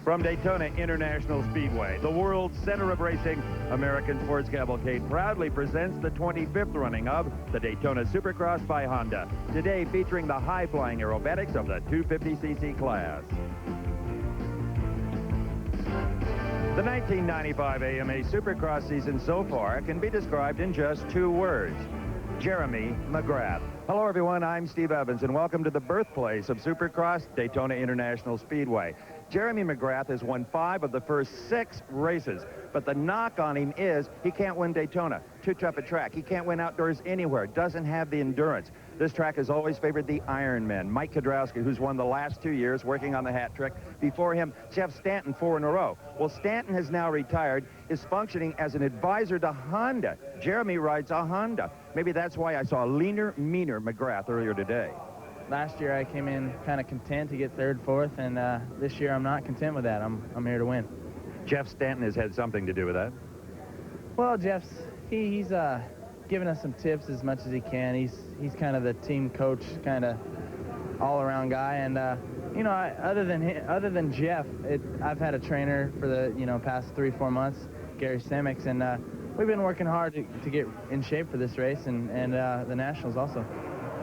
From Daytona International Speedway, the world's center of racing, American Sports Cavalcade proudly presents the 25th running of the Daytona Supercross by Honda. Today featuring the high-flying aerobatics of the 250cc class. The 1995 AMA Supercross season so far can be described in just 2 words: Jeremy McGrath. Hello everyone, I'm Steve Evans and welcome to the birthplace of Supercross, Daytona International Speedway. Jeremy McGrath has won 5 of the first 6 races, but the knock on him is he can't win Daytona. Too tough a track. He can't win outdoors anywhere. Doesn't have the endurance. This track has always favored the Ironmen. Mike Kudrowski, who's won the last 2 years working on the hat trick. Before him, Jeff Stanton 4 in a row. Well, Stanton has now retired, is functioning as an advisor to Honda. Jeremy rides a Honda. Maybe that's why I saw a leaner, meaner McGrath earlier today. Last year I came in kind of content to get 3rd, 4th, and this year I'm not content with that. I'm here to win. Jeff Stanton has had something to do with that. Well, he's giving us some tips as much as he can. He's kind of the team coach, kind of all-around guy, and you know, other than Jeff, I've had a trainer for the past 3-4 months, Gary Semix, and we've been working hard to get in shape for this race and the Nationals also.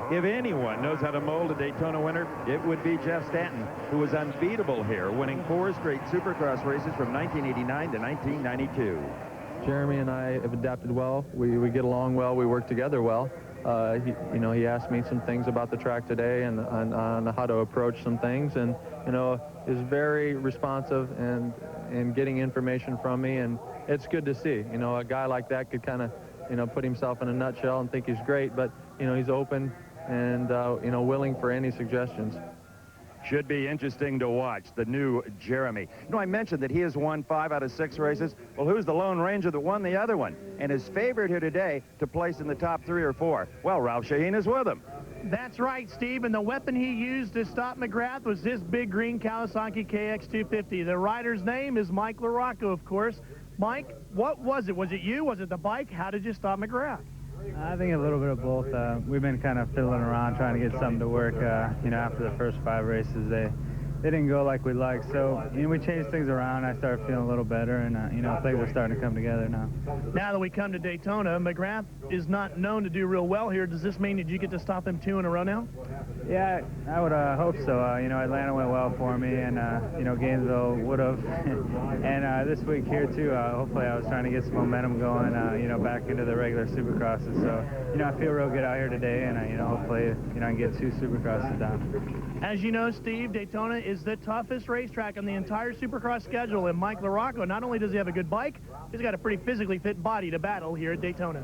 If anyone knows how to mold a Daytona winner, it would be Jeff Stanton, who was unbeatable here, winning 4 straight Supercross races from 1989 to 1992. Jeremy and I have adapted well. We get along well. We work together well. He asked me some things about the track today and on how to approach some things, and is very responsive and getting information from me, and it's good to see. A guy like that could kind of put himself in a nutshell and think he's great, but he's open and willing for any suggestions. Should be interesting to watch, the new Jeremy. I mentioned that he has won 5 out of 6 races. Well, who's the Lone Ranger that won the other one and is favored here today to place in the top 3 or 4? Well, Ralph Shaheen is with him. That's right, Steve, and the weapon he used to stop McGrath was this big green Kawasaki KX250. The rider's name is Mike LaRocco, of course. Mike, what was it? Was it you? Was it the bike? How did you stop McGrath? I think a little bit of both. We've been kind of fiddling around trying to get something to work. After the first 5 races, they didn't go like we liked. So we changed things around. I started feeling a little better, and things are starting to come together now. Now that we come to Daytona, McGrath is not known to do real well here. Does this mean that you get to stop him 2 in a row now? Yeah, I would hope so. Atlanta went well for me, and Gainesville would have. And this week here too, hopefully I was trying to get some momentum going, back into the regular Supercrosses. So I feel real good out here today, and hopefully I can get 2 Supercrosses down. As you know, Steve, Daytona is the toughest racetrack on the entire Supercross schedule, and Mike LaRocco, not only does he have a good bike, he's got a pretty physically fit body to battle here at Daytona.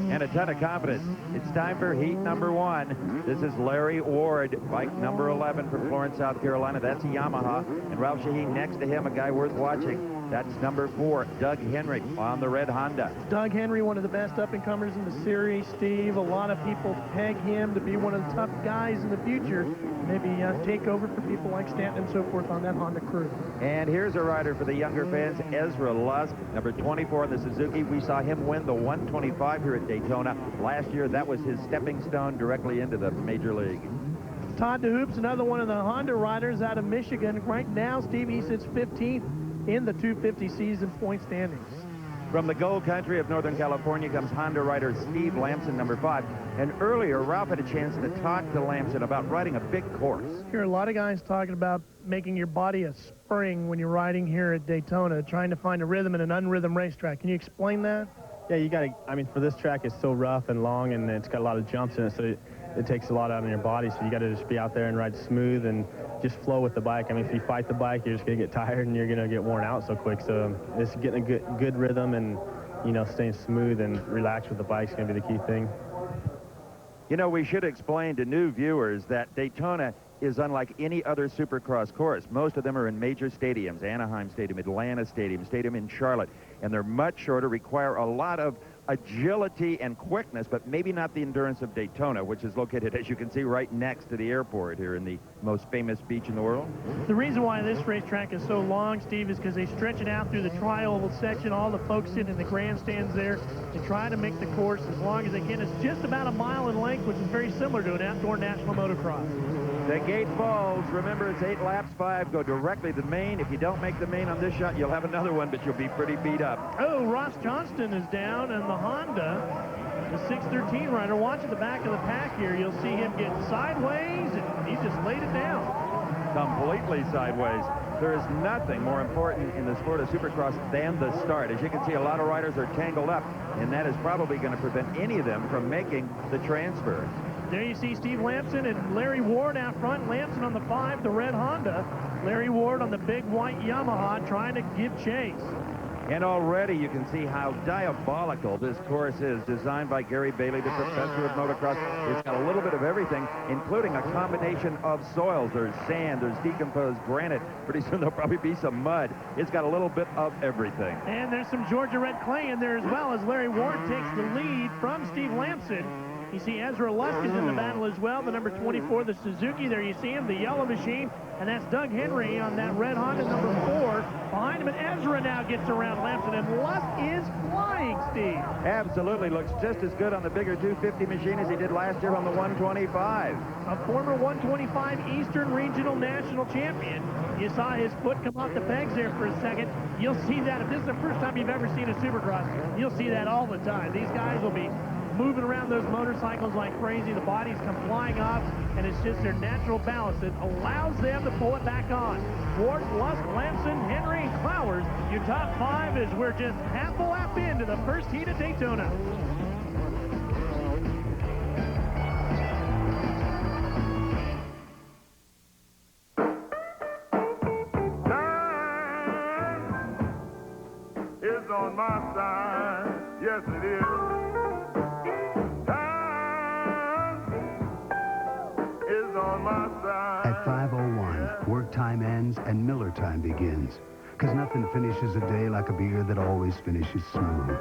And a ton of confidence. It's time for heat number 1. This is Larry Ward, bike number 11 from Florence, South Carolina. That's a Yamaha. And Ralph Shaheen next to him, a guy worth watching. That's number 4, Doug Henry on the red Honda. Doug Henry, one of the best up-and-comers in the series, Steve. A lot of people peg him to be one of the tough guys in the future. Maybe take over for people like Stanton and so forth on that Honda crew. And here's a rider for the younger fans, Ezra Lusk, number 24 in the Suzuki. We saw him win the 125 here at Daytona. Last year, that was his stepping stone directly into the major league. Todd DeHoops, another one of the Honda riders out of Michigan. Right now, Steve, he sits 15th in the 250 season point standings. From the Gold Country of Northern California comes Honda rider Steve Lamson, number 5. And earlier, Ralph had a chance to talk to Lamson about riding a big course. Hear a lot of guys talking about making your body a spring when you're riding here at Daytona, trying to find a rhythm in an unrhythm racetrack. Can you explain that? Yeah, you got to, for this track, it's so rough and long, and it's got a lot of jumps in it, so it takes a lot out of your body, so you got to just be out there and ride smooth and just flow with the bike. If you fight the bike, you're just going to get tired and you're going to get worn out so quick. So it's getting a good rhythm and, staying smooth and relaxed with the bike is going to be the key thing. We should explain to new viewers that Daytona is unlike any other Supercross course. Most of them are in major stadiums, Anaheim Stadium, Atlanta Stadium in Charlotte, and they're much shorter, require a lot of agility and quickness, but maybe not the endurance of Daytona, which is located, as you can see, right next to the airport here in the most famous beach in the world. The reason why this racetrack is so long, Steve, is because they stretch it out through the tri-oval section. All the folks sit in the grandstands there. They try to make the course as long as they can. It's just about a mile in length, which is very similar to an outdoor national motocross. The gate falls. Remember, it's 8 laps, 5. Go directly to the main. If you don't make the main on this shot, you'll have another one, but you'll be pretty beat up. Oh, Ross Johnston is down, and the Honda, the 613 rider, watch at the back of the pack here. You'll see him get sideways, and he just laid it down. Completely sideways. There is nothing more important in the sport of Supercross than the start. As you can see, a lot of riders are tangled up, and that is probably going to prevent any of them from making the transfer. There you see Steve Lamson and Larry Ward out front. Lamson on the 5, the red Honda. Larry Ward on the big white Yamaha trying to give chase. And already you can see how diabolical this course is, designed by Gary Bailey, the professor of motocross. It's got a little bit of everything, including a combination of soils. There's sand, there's decomposed granite. Pretty soon there'll probably be some mud. It's got a little bit of everything. And there's some Georgia red clay in there as well, as Larry Ward takes the lead from Steve Lamson. You see Ezra Lusk is in the battle as well, the number 24, the Suzuki. There you see him, the yellow machine. And that's Doug Henry on that red Honda, number 4. Behind him, and Ezra now gets around Lamson, and Lusk is flying, Steve. Absolutely. Looks just as good on the bigger 250 machine as he did last year on the 125. A former 125 Eastern Regional National Champion. You saw his foot come off the pegs there for a second. You'll see that. If this is the first time you've ever seen a Supercross, you'll see that all the time. These guys will be moving around those motorcycles like crazy. The bodies come flying off, and it's just their natural balance that allows them to pull it back on. Ward, Lusk, Lamson, Henry, and Clowers, your top 5 as we're just half a lap into the first heat at Daytona. Time is on my side, yes it is. At 5:01, work time ends and Miller time begins. Because nothing finishes a day like a beer that always finishes smooth.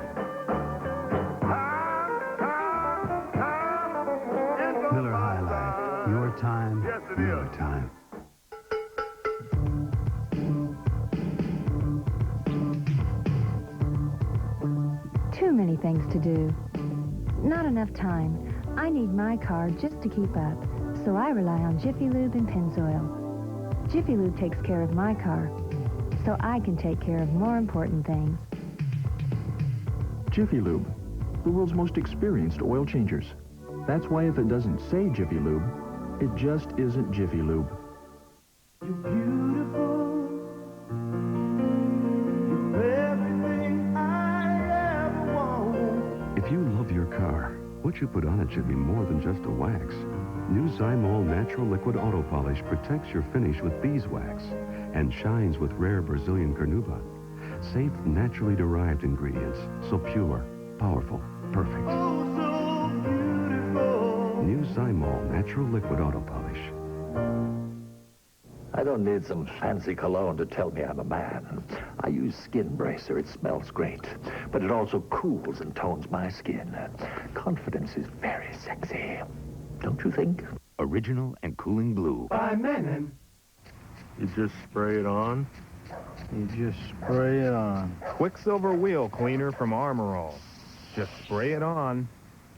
Miller High Life. Your time, Miller time. Too many things to do. Not enough time. I need my car just to keep up. So I rely on Jiffy Lube and Pennzoil. Jiffy Lube takes care of my car, so I can take care of more important things. Jiffy Lube, the world's most experienced oil changers. That's why if it doesn't say Jiffy Lube, it just isn't Jiffy Lube. You're beautiful. You're everything I ever want. If you love your car, what you put on it should be more than just a wax. New Zymol Natural Liquid Auto Polish protects your finish with beeswax and shines with rare Brazilian carnauba. Safe, naturally derived ingredients, so pure, powerful, perfect. Oh, so beautiful. New Zymol Natural Liquid Auto Polish. I don't need some fancy cologne to tell me I'm a man. I use Skin Bracer. It smells great, but it also cools and tones my skin. Confidence is very sexy. Don't you think? Original and cooling blue. By Menon. You just spray it on. You just spray it on. Quicksilver wheel cleaner from Armor All. Just spray it on,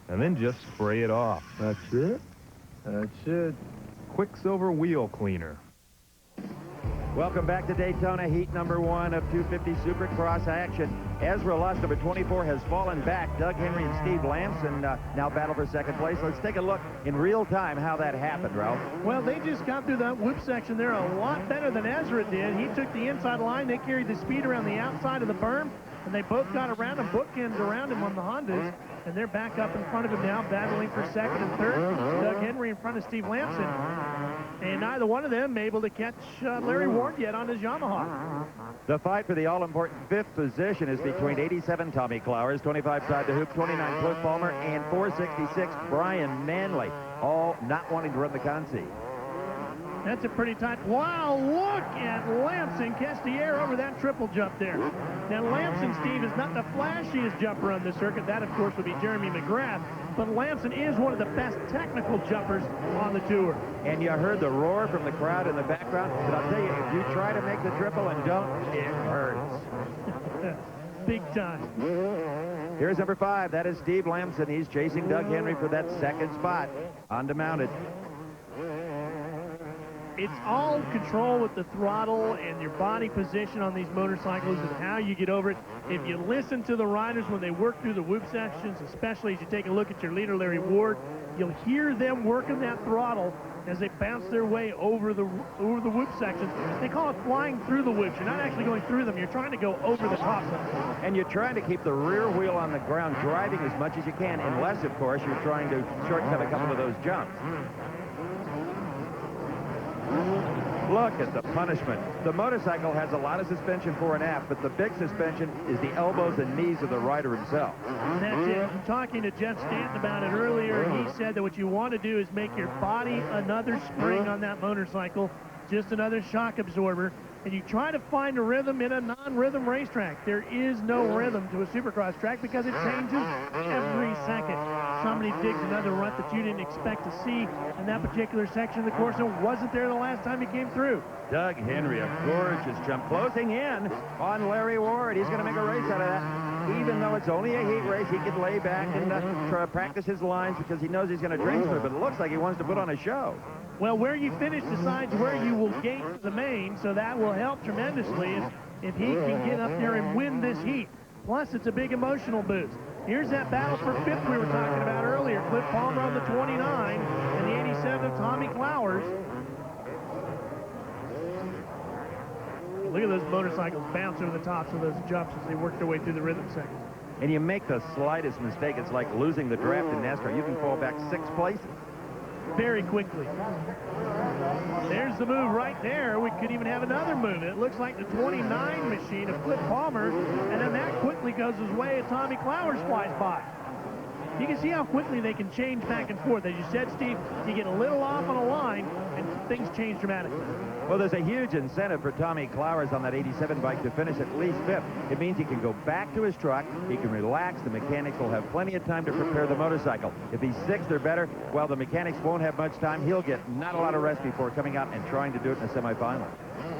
and then just spray it off. That's it? That's it. Quicksilver wheel cleaner. Welcome back to Daytona, heat number 1 of 250 Supercross action. Ezra Lusk, number 24, has fallen back. Doug Henry and Steve Lamson now battle for second place. Let's take a look in real time how that happened, Ralph. Well, they just got through that whoop section there a lot better than Ezra did. He took the inside line. They carried the speed around the outside of the berm, and they both got around him, bookends around him on the Hondas, and they're back up in front of him now, battling for second and third. Doug Henry in front of Steve Lamson, and neither one of them able to catch Larry Ward yet on his Yamaha. The fight for the all-important 5th position is between 87 Tommy Clowers, 25 Side the Hoop, 29 Cliff Palmer, and 466 Brian Manley, all not wanting to run the Consi. That's a pretty tight. Wow, look at Lamson catch the air over that triple jump there. Now, Lamson, Steve, is not the flashiest jumper on the circuit. That, of course, would be Jeremy McGrath. But Lamson is one of the best technical jumpers on the tour. And you heard the roar from the crowd in the background. But I'll tell you, if you try to make the triple and don't, it hurts. Big time. Here's number 5. That is Steve Lamson. He's chasing Doug Henry for that second spot. On to mounted. It's all control with the throttle and your body position on these motorcycles and how you get over it. If you listen to the riders when they work through the whoop sections, especially as you take a look at your leader, Larry Ward, you'll hear them working that throttle as they bounce their way over the whoop sections. They call it flying through the whoops. You're not actually going through them. You're trying to go over the top of them. And you're trying to keep the rear wheel on the ground, driving as much as you can, unless, of course, you're trying to shortcut a couple of those jumps. Look at the punishment. The motorcycle has a lot of suspension fore and aft, but the big suspension is the elbows and knees of the rider himself. That's it. I'm talking to Jeff Stanton about it earlier. He said that what you want to do is make your body another spring on that motorcycle, just another shock absorber, and you try to find a rhythm in a non-rhythm racetrack. There is no rhythm to a Supercross track because it changes every second. Somebody digs another rut that you didn't expect to see in that particular section of the course and wasn't there the last time he came through. Doug Henry, a gorgeous jump, closing in on Larry Ward. He's going to make a race out of that. Even though it's only a heat race, he can lay back and try to practice his lines because he knows he's going to transfer, but it looks like he wants to put on a show. Well, where you finish decides where you will gate the main, so that will help tremendously if he can get up there and win this heat. Plus, it's a big emotional boost. Here's that battle for fifth we were talking about earlier. Cliff Palmer on the 29 and the 87 of Tommy Clowers. Look at those motorcycles bounce over the tops of those jumps as they work their way through the rhythm section. And you make the slightest mistake, it's like losing the draft in NASCAR. You can fall back 6 places. Very quickly. There's the move right there. We could even have another move. It looks like the 29 machine of Cliff Palmer, and then that quickly goes his way as Tommy Clowers flies by. You can see how quickly they can change back and forth. As you said, Steve, you get a little off on a line, and things change dramatically. Well, there's a huge incentive for Tommy Clowers on that 87 bike to finish at least 5th. It means he can go back to his truck, he can relax, the mechanics will have plenty of time to prepare the motorcycle. If he's 6th or better, well, the mechanics won't have much time. He'll get not a lot of rest before coming out and trying to do it in a semifinal.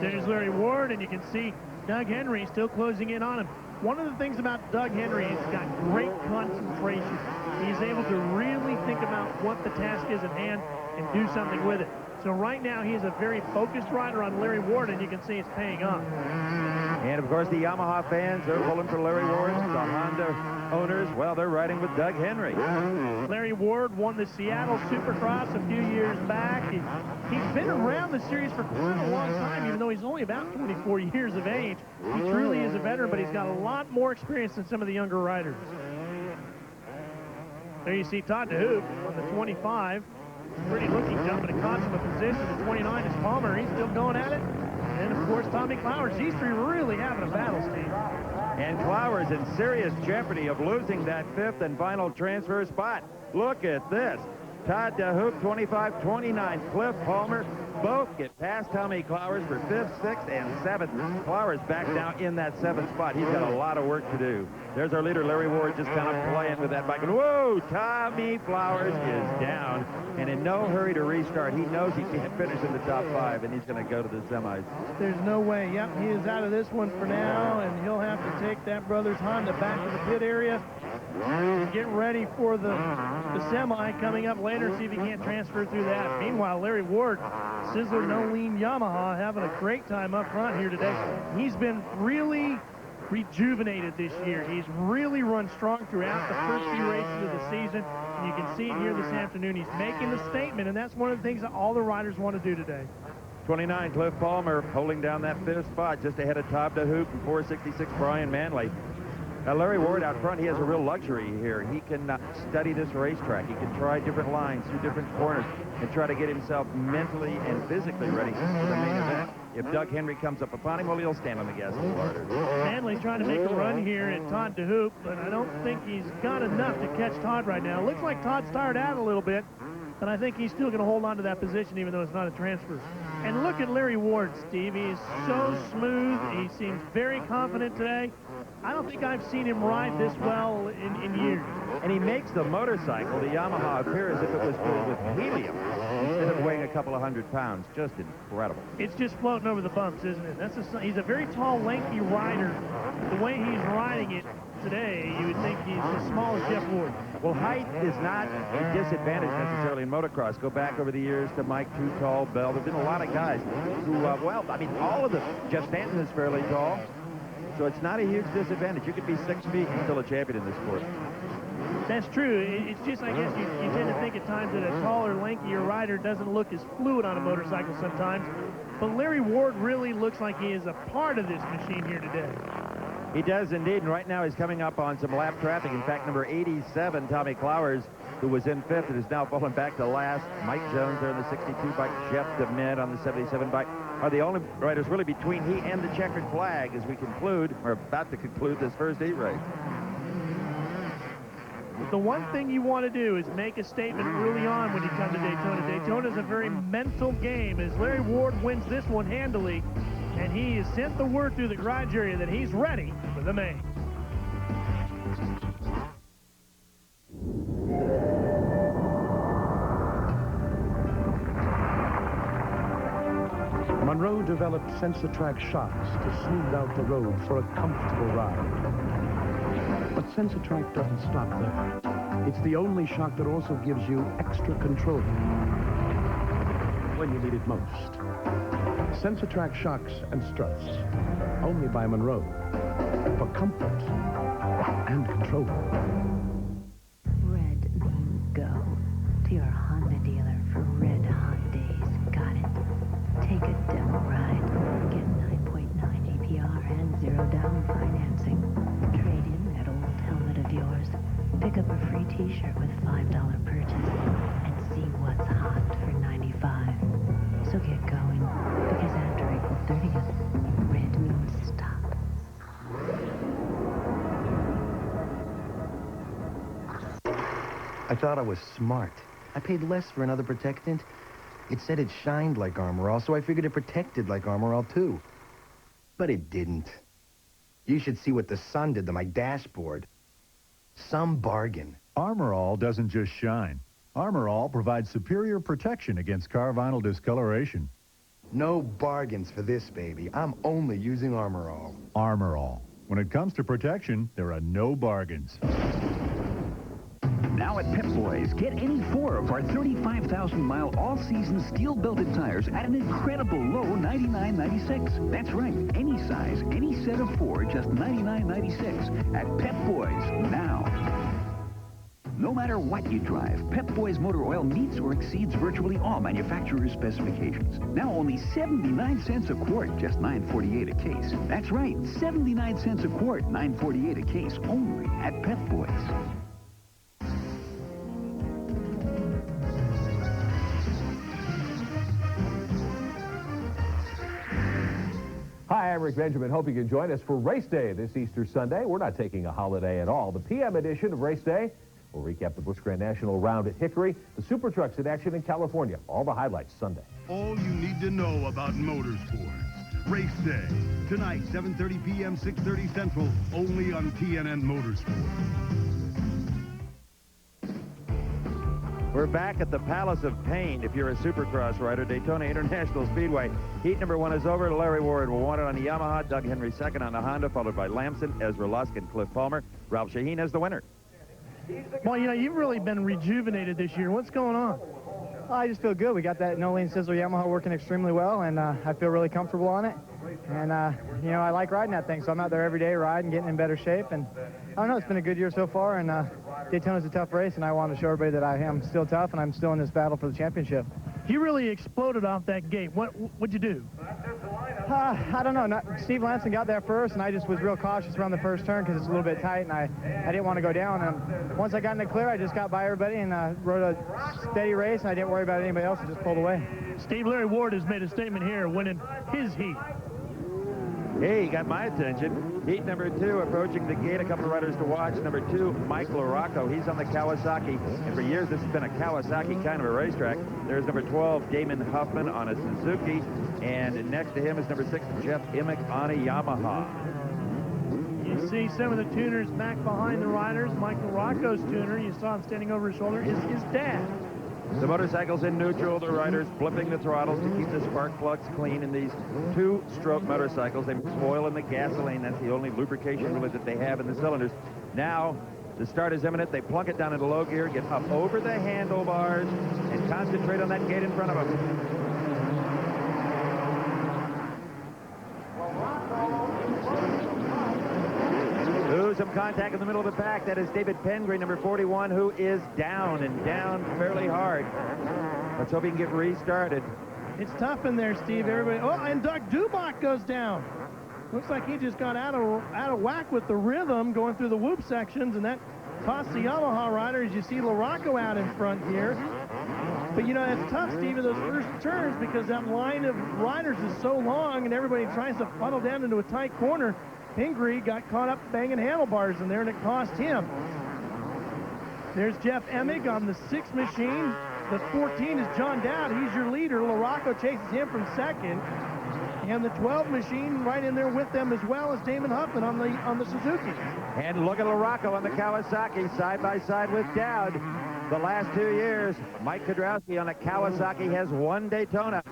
There's Larry Ward, and you can see Doug Henry still closing in on him. One of the things about Doug Henry is he's got great concentration. He's able to really think about what the task is at hand and do something with it. So right now, he is a very focused rider on Larry Ward, and you can see it's paying off. And, of course, the Yamaha fans, they're pulling for Larry Ward. The Honda owners, well, they're riding with Doug Henry. Larry Ward won the Seattle Supercross a few years back. He's been around the series for quite a long time, even though he's only about 24 years of age. He truly is a veteran, but he's got a lot more experience than some of the younger riders. There you see Todd DeHoop on the 25. Pretty looking jump in a consummate position. The 29 is Palmer. He's still going at it. And, of course, Tommy Clowers. These three really having a battle, Steve. And Clowers in serious jeopardy of losing that 5th and final transfer spot. Look at this. Todd DeHoop, 25, 29. Cliff Palmer, both get past Tommy Clowers for 5th, 6th, and 7th. Clowers back now in that 7th spot. He's got a lot of work to do. There's our leader, Larry Ward, just kind of playing with that bike. And whoa, Tommy Clowers is down. And in no hurry to restart. He knows he can't finish in the top 5, and he's going to go to the semis. There's no way. Yep, he is out of this one for now, and he'll have to take that brother's Honda back to the pit area. Get ready for the semi coming up later, see if he can't transfer through that. Meanwhile, Larry Ward, Sizzler No Lean Yamaha, having a great time up front here today. He's been really rejuvenated this year. He's really run strong throughout the first few races of the season. And you can see it here this afternoon. He's making the statement, and that's one of the things that all the riders want to do today. 29, Cliff Palmer, holding down that 5th spot just ahead of Todd DeHoop and 466 Brian Manley. Now, Larry Ward out front, he has a real luxury here. He can study this racetrack. He can try different lines through different corners and try to get himself mentally and physically ready for the main event. If Doug Henry comes up upon him, well, he'll stand on the gas a little Manley trying to make a run here at Todd DeHoop, but I don't think he's got enough to catch Todd right now. It looks like Todd's tired out a little bit, but I think he's still going to hold on to that position even though it's not a transfer. And look at Larry Ward, Steve. He's so smooth. He seems very confident today. I don't think I've seen him ride this well in years. And he makes the motorcycle, the Yamaha, appear as if it was filled with helium. instead of weighing a couple of 100 pounds. Just incredible. It's just floating over the bumps, isn't it? He's a very tall, lanky rider. The way he's riding it today, you would think he's as small as Jeff Ward. Well, height is not a disadvantage necessarily in motocross. Go back over the years to Mike Too Tall Bell. There have been a lot of guys who, well, I mean, all of them. Jeff Stanton is fairly tall, so it's not a huge disadvantage. You could be 6 feet and still a champion in this sport. That's true. It's just, I guess, you tend to think at times that a taller, lankier rider doesn't look as fluid on a motorcycle sometimes. But Larry Ward really looks like he is a part of this machine here today. He does indeed, and right now he's coming up on some lap traffic. In fact, number 87, Tommy Clowers, who was in 5th and is now fallen back to last. Mike Jones there in the 62 bike, Jeff DeMint on the 77 bike, are the only riders really between he and the checkered flag as we conclude, or about to conclude, this first heat race. The one thing you want to do is make a statement early on when you come to Daytona. Daytona is a very mental game, as Larry Ward wins this one handily, and he has sent the word through the garage area that he's ready for the main. Monroe developed Sensatrack shocks to smooth out the road for a comfortable ride. But Sensatrack doesn't stop there. It's the only shock that also gives you extra control when you need it most. Sensatrack shocks and struts, only by Monroe, for comfort and control. Red means go to your Honda dealer for red hot days. Got it. Take a demo ride. Get 9.9 APR and 0 down financing. Trade in that old helmet of yours. Pick up a free t-shirt with $5 purchase and see what's hot for $95. So get going, because after April 30th, red means stop. I thought I was smart. I paid less for another protectant. It said it shined like Armor All, so I figured it protected like Armor All, too. But it didn't. You should see what the sun did to my dashboard. Some bargain. Armor All doesn't just shine. Armor All provides superior protection against car vinyl discoloration. No bargains for this, baby. I'm only using Armor All. Armor All. When it comes to protection, there are no bargains. Now at Pep Boys, get any 4 of our 35,000-mile all-season steel-belted tires at an incredible low $99.96. That's right, any size, any set of 4, just $99.96 at Pep Boys now. No matter what you drive, Pep Boys motor oil meets or exceeds virtually all manufacturer's specifications. Now only 79 cents a quart, just $9.48 a case. That's right, 79 cents a quart, $9.48 a case, only at Pep Boys. Hi, I'm Rick Benjamin. Hope you can join us for Race Day this Easter Sunday. We're not taking a holiday at all. The PM edition of Race Day will recap the Busch Grand National round at Hickory, the Super Trucks in action in California. All the highlights Sunday. All you need to know about motorsports. Race Day, tonight, 7:30 p.m., 6:30 Central, only on TNN Motorsports. We're back at the Palace of Pain if you're a Supercross rider, Daytona International Speedway. Heat number 1 is over. Larry Ward will want it on the Yamaha, Doug Henry second on the Honda, followed by Lamson, Ezra Lusk, and Cliff Palmer. Ralph Shaheen as the winner. Well, you know, you've really been rejuvenated this year. What's going on? I just feel good. We got that no-lean sizzle Yamaha working extremely well, and I feel really comfortable on it. And, you know, I like riding that thing, so I'm out there every day riding, getting in better shape. And I don't know, it's been a good year so far, and Daytona's a tough race, and I want to show everybody that I am still tough, and I'm still in this battle for the championship. You really exploded off that gate. What'd you do? I don't know. Steve Lamson got there first, and I just was real cautious around the first turn because it's a little bit tight, and I didn't want to go down. And once I got in the clear, I just got by everybody and rode a steady race, and I didn't worry about anybody else. I just pulled away. Steve, Larry Ward has made a statement here, winning his heat. Hey, he got my attention. Heat number 2 approaching the gate. A couple of riders to watch. Number 2, Mike LaRocco. He's on the Kawasaki. And for years, this has been a Kawasaki kind of a racetrack. There's number 12, Damon Huffman on a Suzuki. And next to him is number 6, Jeff Emick on a Yamaha. You see some of the tuners back behind the riders. Mike LaRocco's tuner, you saw him standing over his shoulder, is his dad. The motorcycle's in neutral, the riders flipping the throttles to keep the spark plugs clean in these two-stroke motorcycles. They mix oil in the gasoline. That's the only lubrication really that they have in the cylinders. Now, the start is imminent. They plunk it down into low gear, get up over the handlebars, and concentrate on that gate in front of them. Some contact in the middle of the pack. That is David Pengreen, number 41, who is down, and down fairly hard. Let's hope he can get restarted. It's tough in there, Steve. Everybody. Oh, and Doug Dubach goes down. Looks like he just got out of whack with the rhythm going through the whoop sections, and that cost the Yamaha rider, as you see LaRocco out in front here. But, you know, it's tough, Steve, in those first turns because that line of riders is so long and everybody tries to funnel down into a tight corner. Pingree got caught up banging handlebars in there, and it cost him. There's Jeff Emig on the 6 machine. The 14 is John Dowd. He's your leader. LaRocco chases him from second. And the 12 machine right in there with them as well as Damon Huffman on the Suzuki. And look at LaRocco on the Kawasaki side by side with Dowd. The last 2 years, Mike Kudrowski on a Kawasaki has won Daytona.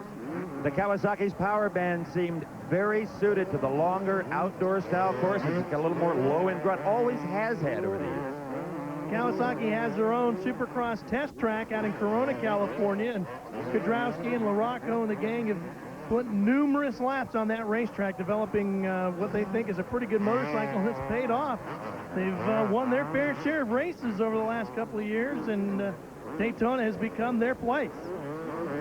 The Kawasaki's power band seemed very suited to the longer outdoor style courses. It's got a little more low-end grunt. Always has had over the years. Kawasaki has their own Supercross test track out in Corona, California, and Kudrowski and LaRocco and the gang have put numerous laps on that racetrack, developing what they think is a pretty good motorcycle, and it's paid off. They've won their fair share of races over the last couple of years, and Daytona has become their place.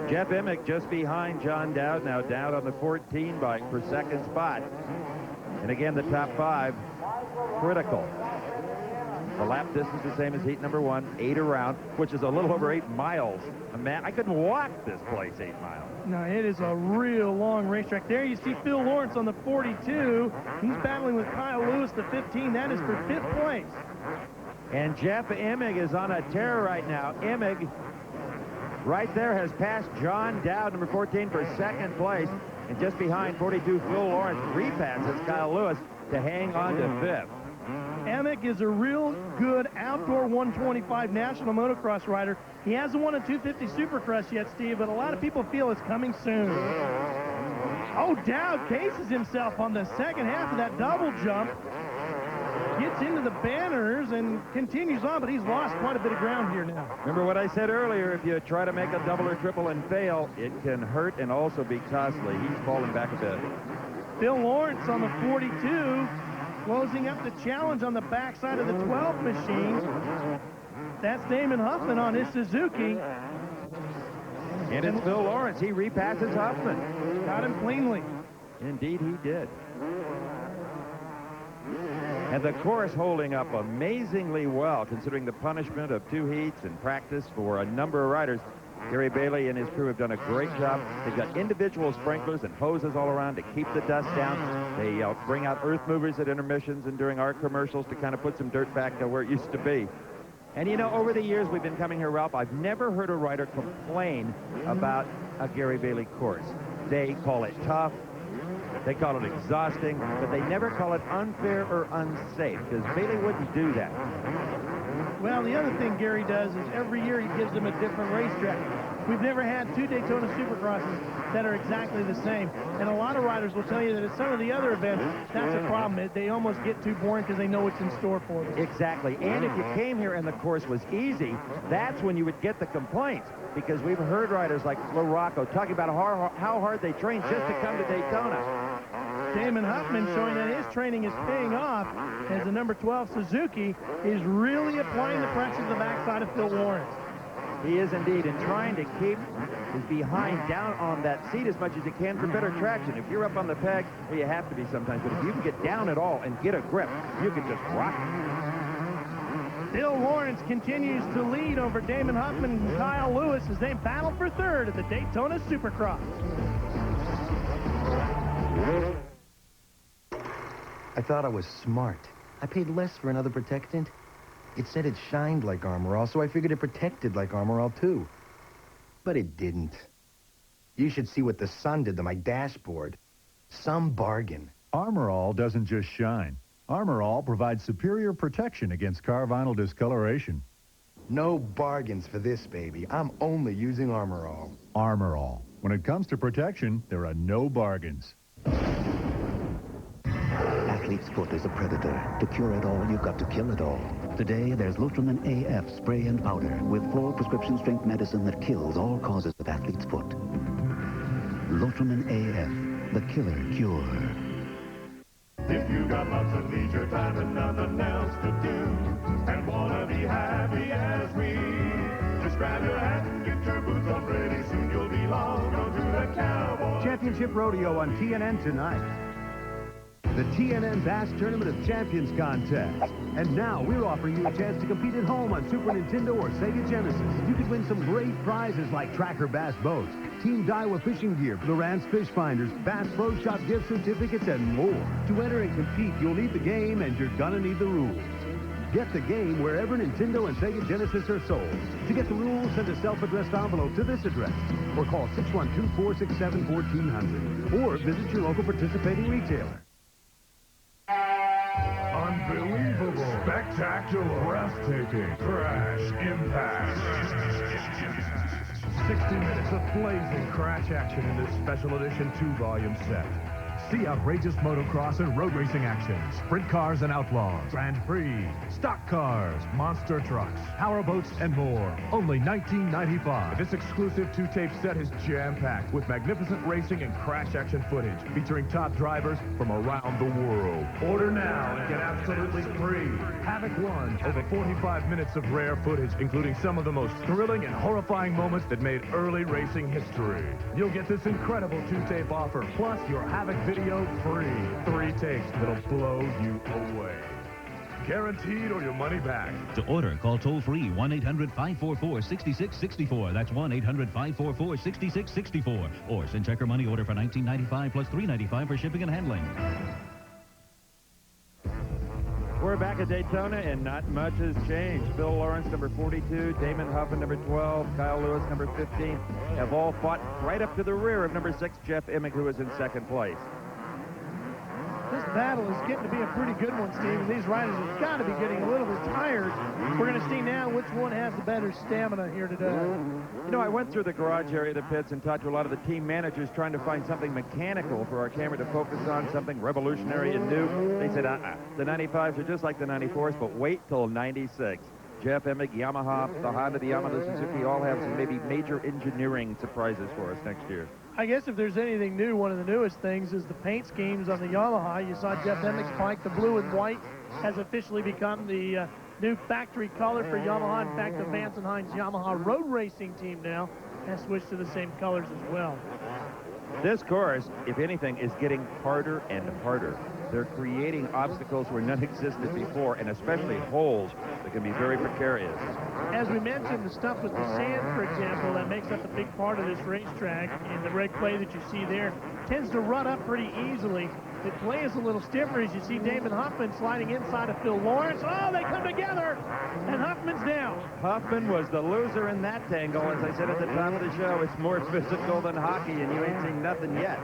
Jeff Emig just behind John Dowd, now Dowd on the 14 bike for second spot. And again, the top 5, critical. The lap distance the same as heat number 1, 8 around, which is a little over 8 miles. Man, I couldn't walk this place 8 miles. No, it is a real long racetrack. There you see Phil Lawrence on the 42. He's battling with Kyle Lewis, the 15. That is for 5th place. And Jeff Emig is on a tear right now. Emig right there has passed John Dowd, number 14, for second place. And just behind 42, Phil Lawrence repasses Kyle Lewis to hang on to 5th. Emig is a real good outdoor 125 national motocross rider. He hasn't won a 250 Supercross yet, Steve, but a lot of people feel it's coming soon. Oh, Dowd cases himself on the second half of that double jump. Gets into the banners and continues on, but he's lost quite a bit of ground here now. Remember what I said earlier, if you try to make a double or triple and fail, it can hurt and also be costly. He's falling back a bit. Phil Lawrence on the 42, closing up the challenge on the backside of the 12 machine. That's Damon Huffman on his Suzuki. And it's Phil Lawrence. He repasses Huffman. Got him cleanly. Indeed, he did. And the course holding up amazingly well, considering the punishment of 2 heats and practice for a number of riders. Gary Bailey and his crew have done a great job. They've got individual sprinklers and hoses all around to keep the dust down. They bring out earth movers at intermissions and during our commercials to kind of put some dirt back to where it used to be. And, you know, over the years we've been coming here, Ralph, I've never heard a rider complain about a Gary Bailey course. They call it tough. They call it exhausting, but they never call it unfair or unsafe, because Bailey wouldn't do that. Well, the other thing Gary does is every year he gives them a different racetrack. We've never had 2 Daytona Supercrosses that are exactly the same. And a lot of riders will tell you that at some of the other events, that's a problem. They almost get too boring because they know what's in store for them. Exactly. And if you came here and the course was easy, that's when you would get the complaints. Because we've heard riders like LaRocco talking about how hard they train just to come to Daytona. Damon Huffman showing that his training is paying off as the number 12 Suzuki is really applying the pressure to the backside of Phil Lawrence. He is indeed, and trying to keep his behind down on that seat as much as he can for better traction. If you're up on the peg, well, you have to be sometimes, but if you can get down at all and get a grip, you can just rock it. Phil Lawrence continues to lead over Damon Huffman and Kyle Lewis as they battle for 3rd at the Daytona Supercross. I thought I was smart. I paid less for another protectant. It said it shined like Armor All, so I figured it protected like Armor All too. But it didn't. You should see what the sun did to my dashboard. Some bargain. Armor All doesn't just shine. Armor All provides superior protection against car vinyl discoloration. No bargains for this, baby. I'm only using Armor All. Armor All. When it comes to protection, there are no bargains. Athlete's foot is a predator. To cure it all, you've got to kill it all. Today, there's Lotramin AF spray and powder with 4 prescription-strength medicine that kills all causes of athlete's foot. Lotramin AF, the killer cure. If you got lots of leisure time and nothing else to do, and wanna be happy as we, just grab your hat and get your boots on. Pretty soon you'll be long gone to the cowboy. Championship Rodeo on TNN tonight. The TNN Bass Tournament of Champions contest. And now we're offering you a chance to compete at home on Super Nintendo or Sega Genesis. You could win some great prizes like Tracker Bass boats, Team Daiwa fishing gear, Lowrance fish finders, Bass Pro Shop gift certificates, and more. To enter and compete, you'll need the game, and you're gonna need the rules. Get the game wherever Nintendo and Sega Genesis are sold. To get the rules, send a self-addressed envelope to this address, or call 612-467-1400, or visit your local participating retailer. Unbelievable, spectacular, breathtaking, crash impact. 60 minutes of blazing crash action in this special edition 2-volume set. See outrageous motocross and road racing action, sprint cars and outlaws, Grand Prix, stock cars, monster trucks, powerboats, and more. Only $19.95. This exclusive 2-tape set is jam-packed with magnificent racing and crash action footage featuring top drivers from around the world. Order now and get absolutely free. Havoc 1, over 45 minutes of rare footage, including some of the most thrilling and horrifying moments that made early racing history. You'll get this incredible 2-tape offer, plus your Havoc video free. 3 tapes that'll blow you away. Guaranteed or your money back. To order, call toll-free 1-800-544-6664. That's 1-800-544-6664. Or send check or money order for $19.95 plus $3.95 for shipping and handling. We're back at Daytona, and not much has changed. Phil Lawrence, number 42, Damon Huffman, number 12, Kyle Lewis, number 15, have all fought right up to the rear of number 6, Jeff Emig, who is in second place. This battle is getting to be a pretty good one, Steve, and these riders have got to be getting a little bit tired. We're going to see now which one has the better stamina here today. You know, I went through the garage area of the pits and talked to a lot of the team managers trying to find something mechanical for our camera to focus on, something revolutionary and new. They said, the 95s are just like the 94s, but wait till 96. Jeff Emig, Yamaha, the Honda, the Yamaha, the Suzuki all have some maybe major engineering surprises for us next year. I guess if there's anything new, one of the newest things is the paint schemes on the Yamaha. You saw Jeff Emig's bike, the blue and white, has officially become the new factory color for Yamaha. In fact, the Vance and Hines Yamaha road racing team now has switched to the same colors as well. This course, if anything, is getting harder and harder. They're creating obstacles where none existed before, and especially holes that can be very precarious. As we mentioned, the stuff with the sand, for example, that makes up a big part of this racetrack, and the red clay that you see there tends to rut up pretty easily. The clay is a little stiffer as you see Damon Huffman sliding inside of Phil Lawrence. Oh, they come together, and Huffman's down. Huffman was the loser in that tangle. As I said at the top of the show, it's more physical than hockey, and you ain't seen nothing yet.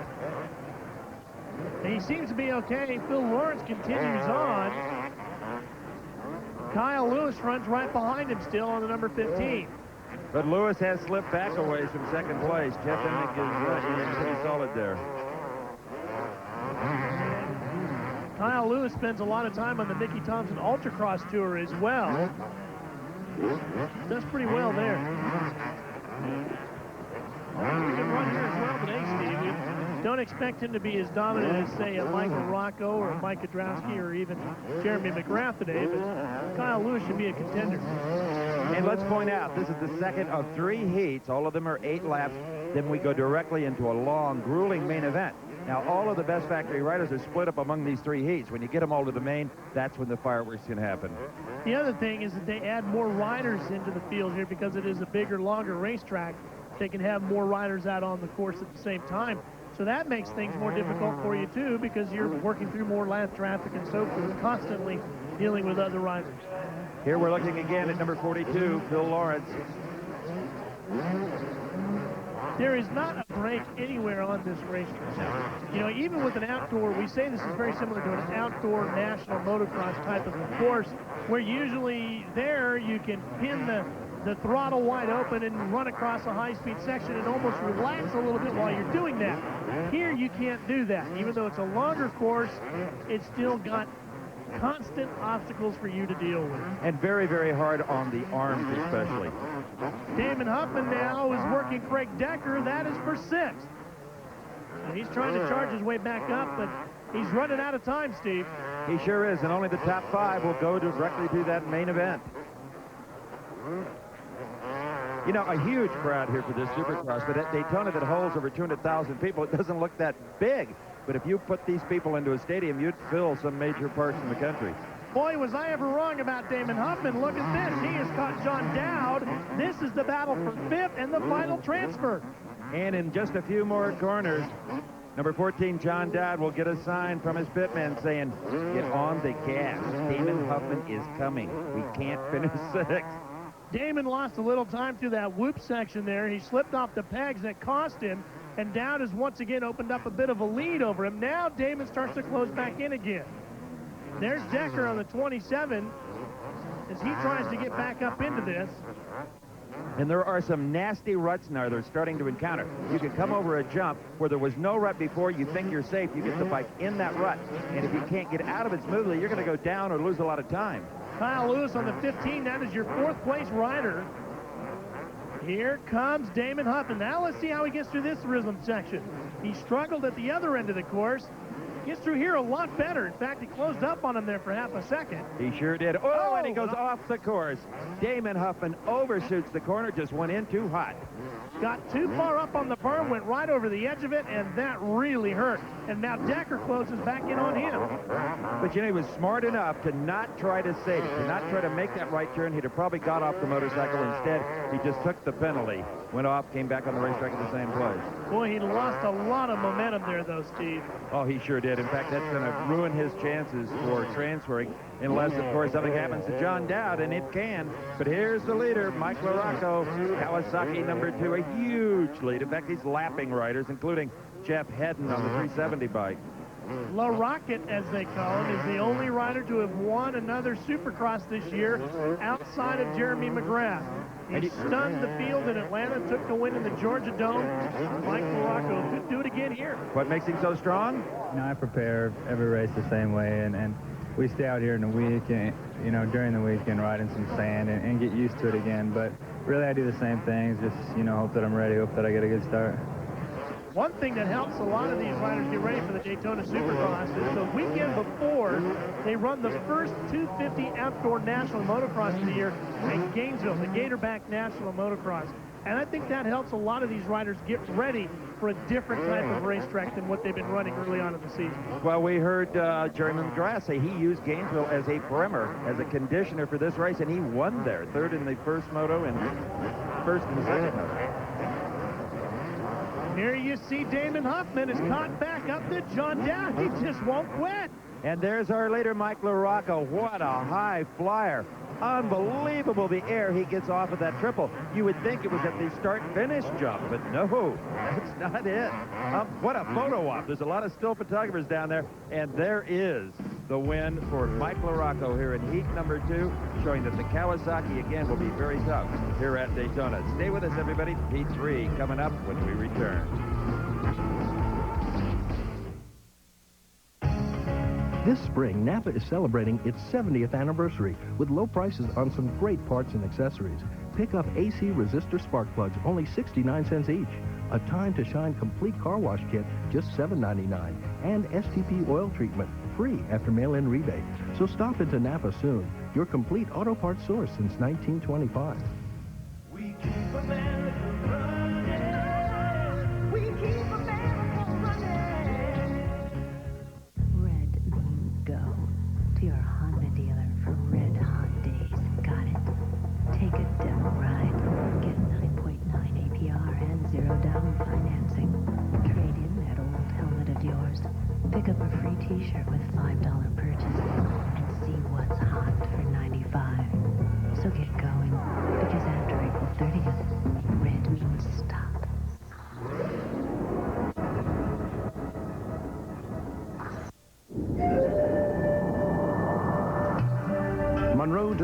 He seems to be okay. Phil Lawrence continues on. Kyle Lewis runs right behind him still on the number 15. But Lewis has slipped back a ways from second place. Jeff Emig is pretty solid there. Kyle Lewis spends a lot of time on the Mickey Thompson Ultracross Tour as well. Does pretty well there. Pretty good run here as well today, Steve. Don't expect him to be as dominant as, say, a Michael Rocco or a Mike Kudrowski or even Jeremy McGrath today, but Kyle Lewis should be a contender. And let's point out, this is the second of 3 heats. All of them are 8 laps. Then we go directly into a long, grueling main event. Now, all of the best factory riders are split up among these 3 heats. When you get them all to the main, that's when the fireworks can happen. The other thing is that they add more riders into the field here because it is a bigger, longer racetrack. They can have more riders out on the course at the same time. So that makes things more difficult for you, too, because you're working through more lap traffic and so forth, constantly dealing with other riders. Here we're looking again at number 42, Phil Lawrence. There is not a break anywhere on this racetrack. You know, even with an outdoor, we say this is very similar to an outdoor national motocross type of a course, where usually there you can pin the throttle wide open and run across a high-speed section and almost relax a little bit while you're doing that. Here you can't do that. Even though it's a longer course, it's still got constant obstacles for you to deal with. And very, very hard on the arms especially. Damon Huffman now is working Craig Decker. That is for 6th. And he's trying to charge his way back up, but he's running out of time, Steve. He sure is, and only the top 5 will go directly to that main event. You know, a huge crowd here for this Supercross, but at Daytona that holds over 200,000 people, it doesn't look that big. But if you put these people into a stadium, you'd fill some major parts in the country. Boy, was I ever wrong about Damon Huffman. Look at this. He has caught John Dowd. This is the battle for 5th and the final transfer. And in just a few more corners, number 14, John Dowd, will get a sign from his pitman saying, "Get on the gas. Damon Huffman is coming. We can't finish 6th." Damon lost a little time through that whoop section there. He slipped off the pegs that cost him, and Dowd has once again opened up a bit of a lead over him. Now Damon starts to close back in again. There's Decker on the 27 as he tries to get back up into this. And there are some nasty ruts now they're starting to encounter. You can come over a jump where there was no rut before. You think you're safe. You get the bike in that rut. And if you can't get out of it smoothly, you're going to go down or lose a lot of time. Kyle Lewis on the 15. That is your 4th place rider. Here comes Damon Huffman. Now let's see how he gets through this rhythm section. He struggled at the other end of the course. Gets through here a lot better. In fact, he closed up on him there for half a second. He sure did. Oh, and he goes off the course. Damon Huffman overshoots the corner, just went in too hot. Got too far up on the berm, went right over the edge of it, and that really hurt. And now Decker closes back in on him. But, you know, he was smart enough to not try to save it, to not try to make that right turn. He'd have probably got off the motorcycle. Instead, he just took the penalty, went off, came back on the racetrack at the same place. Boy, he lost a lot of momentum there, though, Steve. Oh, he sure did. In fact, that's going to ruin his chances for transferring, unless, of course, something happens to John Dowd, and it can. But here's the leader, Mike LaRocco, Kawasaki number 2, a huge lead. In fact, he's lapping riders, including Jeff Hedden on the 370 bike. La Rocket, as they call him, is the only rider to have won another Supercross this year outside of Jeremy McGrath. He stunned the field in Atlanta, took the win in the Georgia Dome. Mike LaRocco could do it again here. What makes him so strong? You know, I prepare every race the same way, and we stay out here in the week, and, you know, during the week and ride in some sand and get used to it again. But really, I do the same things, just, you know, hope that I'm ready, hope that I get a good start. One thing that helps a lot of these riders get ready for the Daytona Supercross is the weekend before they run the first 250 outdoor national motocross of the year in Gainesville, the Gatorback National Motocross. And I think that helps a lot of these riders get ready for a different type of racetrack than what they've been running early on in the season. Well, we heard Jeremy McGrath say he used Gainesville as a primer, as a conditioner for this race, and he won there. 3rd in the first moto and 1st in the second moto. Here you see Damon Huffman is caught back up to John Dowd. He just won't quit. And there's our leader, Mike LaRocco. What a high flyer. Unbelievable the air he gets off of that triple. You would think it was at the start-finish jump, but no, that's not it. What a photo op. There's a lot of still photographers down there, and there is the win for Mike LaRocco here in heat number 2, showing that the Kawasaki, again, will be very tough here at Daytona. Stay with us, everybody. Heat 3 coming up when we return. This spring, Napa is celebrating its 70th anniversary with low prices on some great parts and accessories. Pick up AC resistor spark plugs, only 69 cents each. A Time to Shine complete car wash kit, just $7.99. And STP oil treatment, free after mail-in rebate. So stop into Napa soon, your complete auto parts source since 1925. We keep America running. We keep America running. Red means go to your Honda dealer for red hot days. Got it. Take a demo ride. Get 9.9 APR and 0 down financing. Trade in that old helmet of yours. Pick up a free t-shirt with $5 purchase and see what's hot for $95. So get going, because after April 30th, red means stop.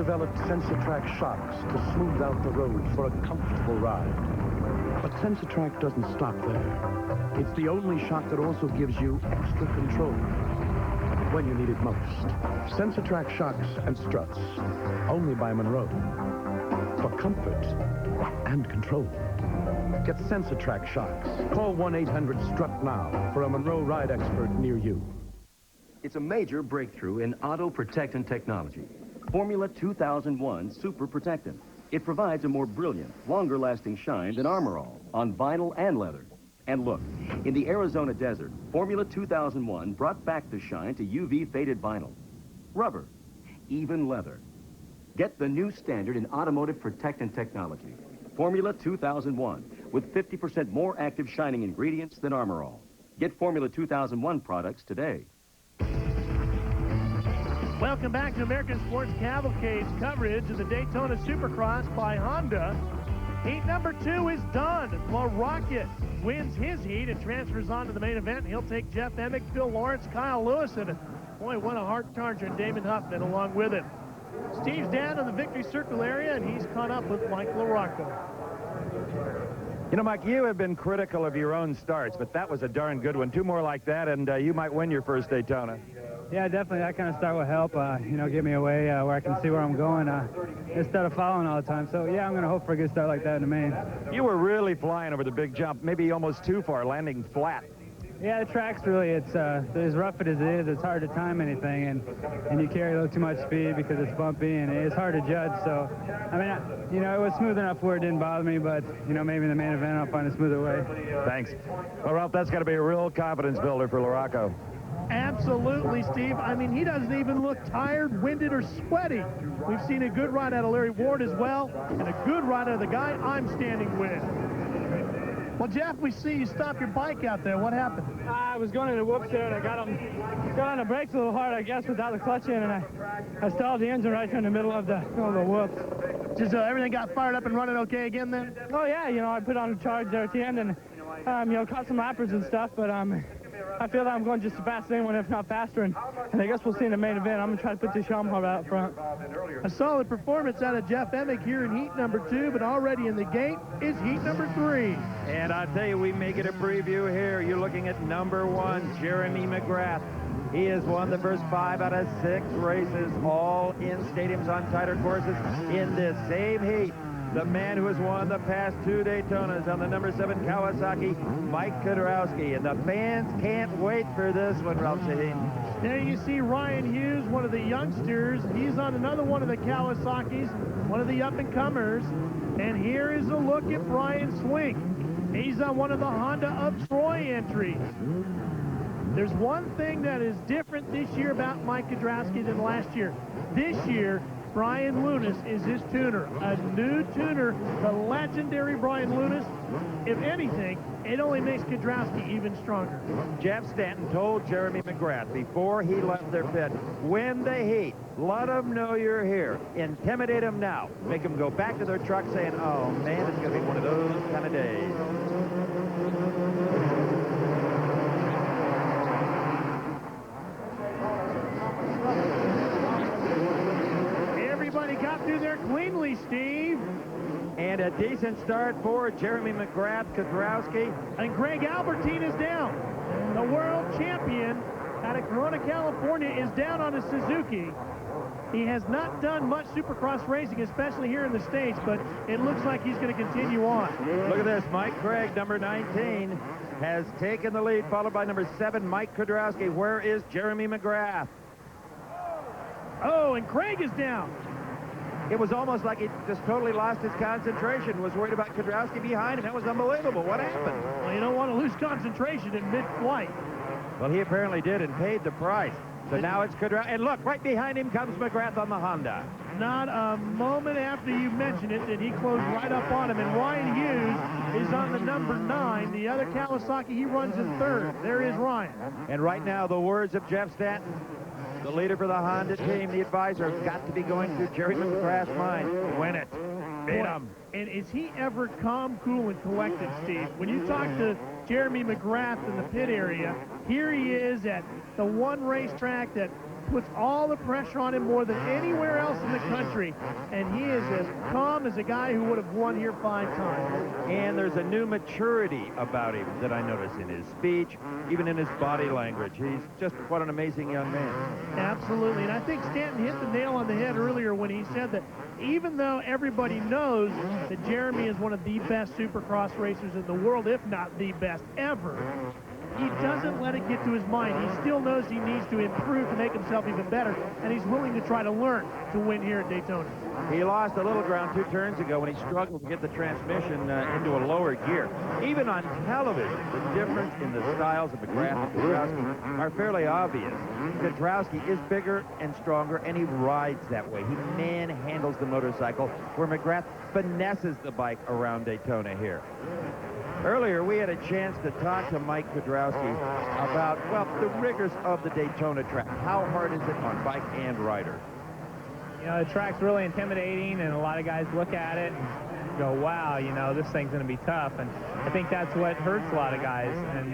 developed Sensatrack shocks to smooth out the road for a comfortable ride. But Sensatrack doesn't stop there. It's the only shock that also gives you extra control when you need it most. Sensatrack shocks and struts, only by Monroe. For comfort and control. Get Sensatrack shocks. Call 1-800-STRUT now for a Monroe ride expert near you. It's a major breakthrough in auto protectant technology. Formula 2001 Super Protectant. It provides a more brilliant, longer-lasting shine than Armor All on vinyl and leather. And look, in the Arizona desert, Formula 2001 brought back the shine to UV-faded vinyl, rubber, even leather. Get the new standard in automotive protectant technology. Formula 2001, with 50% more active shining ingredients than Armor All. Get Formula 2001 products today. Welcome back to American Sports Cavalcade's coverage of the Daytona Supercross by Honda. Heat number 2 is done. LaRocket wins his heat and transfers on to the main event. He'll take Jeff Emig, Phil Lawrence, Kyle Lewis, and boy, what a hard charger, Damon Huffman along with him. Steve's down in the victory circle area, and he's caught up with Mike LaRocco. You know, Mike, you have been critical of your own starts, but that was a darn good one. 2 more like that, and you might win your first Daytona. Yeah, definitely. That kind of start will help, get me away where I can see where I'm going instead of following all the time. So, yeah, I'm going to hope for a good start like that in the main. You were really flying over the big jump, maybe almost too far, landing flat. Yeah, the track's really, it's as rough as it is, it's hard to time anything, and you carry a little too much speed because it's bumpy, and it's hard to judge. So, I mean, it was smooth enough where it didn't bother me, but, maybe in the main event I'll find a smoother way. Thanks. Well, Ralph, that's got to be a real confidence builder for LaRocco. Absolutely, Steve. I mean, he doesn't even look tired, winded, or sweaty. We've seen a good ride out of Larry Ward as well, and a good ride out of the guy I'm standing with. Well, Jeff, we see you stop your bike out there. What happened? I was going into whoops there, and I got on the brakes a little hard, I guess, without the clutch in, and I stalled the engine right there in the middle of the whoops. Just everything got fired up and running okay again then? Oh, yeah, I put on a charge there at the end and, caught some lappers and stuff, but I feel that I'm going just as fast as anyone, if not faster, and I guess we'll see in the main event. I'm going to try to put this Yamaha out front. A solid performance out of Jeff Emig here in heat number 2, but already in the gate is heat number 3. And I tell you, we may get a preview here. You're looking at number 1, Jeremy McGrath. He has won the first 5 out of 6 races, all in stadiums on tighter courses in this same heat. The man who has won the past 2 Daytonas on the number 7 Kawasaki, Mike Kudrowski. And the fans can't wait for this one, Ralph Shaheen. There you see Ryan Hughes, one of the youngsters. He's on another one of the Kawasaki's, one of the up-and-comers. And here is a look at Brian Swink. He's on one of the Honda of Troy entries. There's one thing that is different this year about Mike Kudrowski than last year. This year, Brian Lunas is his tuner, a new tuner, the legendary Brian Lunas. If anything, it only makes Kudrowski even stronger. Jeff Stanton told Jeremy McGrath before he left their pit, win the heat, let them know you're here, intimidate them now, make them go back to their truck saying, oh man, it's going to be one of those kind of days. Everybody got through there cleanly, Steve. And a decent start for Jeremy McGrath, Kudrowski. And Greg Albertine is down. The world champion out of Corona, California is down on a Suzuki. He has not done much Supercross racing, especially here in the States, but it looks like he's going to continue on. Look at this. Mike Craig, number 19, has taken the lead, followed by number 7, Mike Kudrowski. Where is Jeremy McGrath? Oh, and Craig is down. It was almost like he just totally lost his concentration, was worried about Kudrowski behind him. That was unbelievable. What happened? Well, you don't want to lose concentration in mid-flight. Well, he apparently did and paid the price. So now it's Kudrowski. And look, right behind him comes McGrath on the Honda. Not a moment after you mentioned it did he close right up on him. And Ryan Hughes is on the number 9. The other Kawasaki, he runs in 3rd. There is Ryan. And right now, the words of Jeff Stanton, the leader for the Honda team, the advisor, has got to be going through Jerry McGrath's mind. Win it. Beat him. And is he ever calm, cool, and collected, Steve? When you talk to Jeremy McGrath in the pit area, here he is at the one racetrack that puts all the pressure on him more than anywhere else in the country, and he is as calm as a guy who would have won here 5 times. And there's a new maturity about him that I notice in his speech, even in his body language. He's just what an amazing young man. Absolutely, and I think Stanton hit the nail on the head earlier when he said that even though everybody knows that Jeremy is one of the best Supercross racers in the world, if not the best ever, he doesn't let it get to his mind. He still knows he needs to improve to make himself even better, and he's willing to try to learn to win here at Daytona. He lost a little ground 2 turns ago when he struggled to get the transmission into a lower gear. Even on television, the difference in the styles of McGrath and Kedrowski are fairly obvious. Kedrowski is bigger and stronger, and he rides that way. He manhandles the motorcycle, where McGrath finesses the bike around Daytona here. Earlier, we had a chance to talk to Mike Kedrowski about, well, the rigors of the Daytona track. How hard is it on bike and rider? You know, the track's really intimidating, and a lot of guys look at it and go, wow, you know, this thing's going to be tough. And I think that's what hurts a lot of guys. And,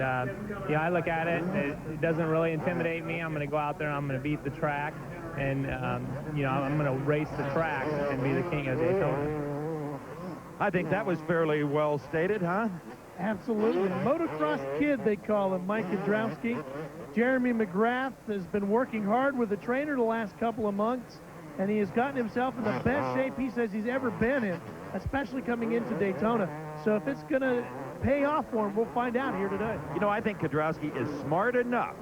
you know, I look at it, and it doesn't really intimidate me. I'm going to go out there and I'm going to beat the track. And, you know, I'm going to race the track and be the king of Daytona. I think that was fairly well stated, huh? Absolutely. Motocross kid, they call him, Mike Kedrowski. Jeremy McGrath has been working hard with the trainer the last couple of months, and he has gotten himself in the best shape he says he's ever been in, especially coming into Daytona. So if it's going to pay off for him, we'll find out here today. You know, I think Kedrowski is smart enough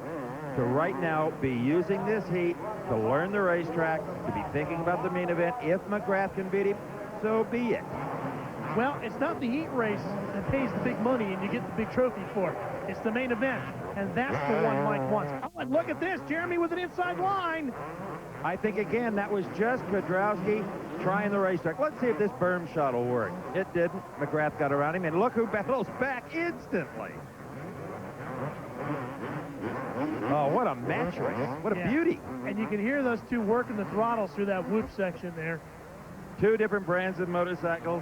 to right now be using this heat to learn the racetrack, to be thinking about the main event. If McGrath can beat him, so be it. Well, it's not the heat race that pays the big money and you get the big trophy for. It's the main event, and that's the one Mike wants. Oh, and look at this, Jeremy with an inside line. I think, again, that was just Kedrowski trying the racetrack. Let's see if this berm shot will work. It didn't. McGrath got around him, and look who battles back instantly. Oh, what a match race. What a beauty. And you can hear those two working the throttles through that whoop section there. 2 different brands of motorcycles.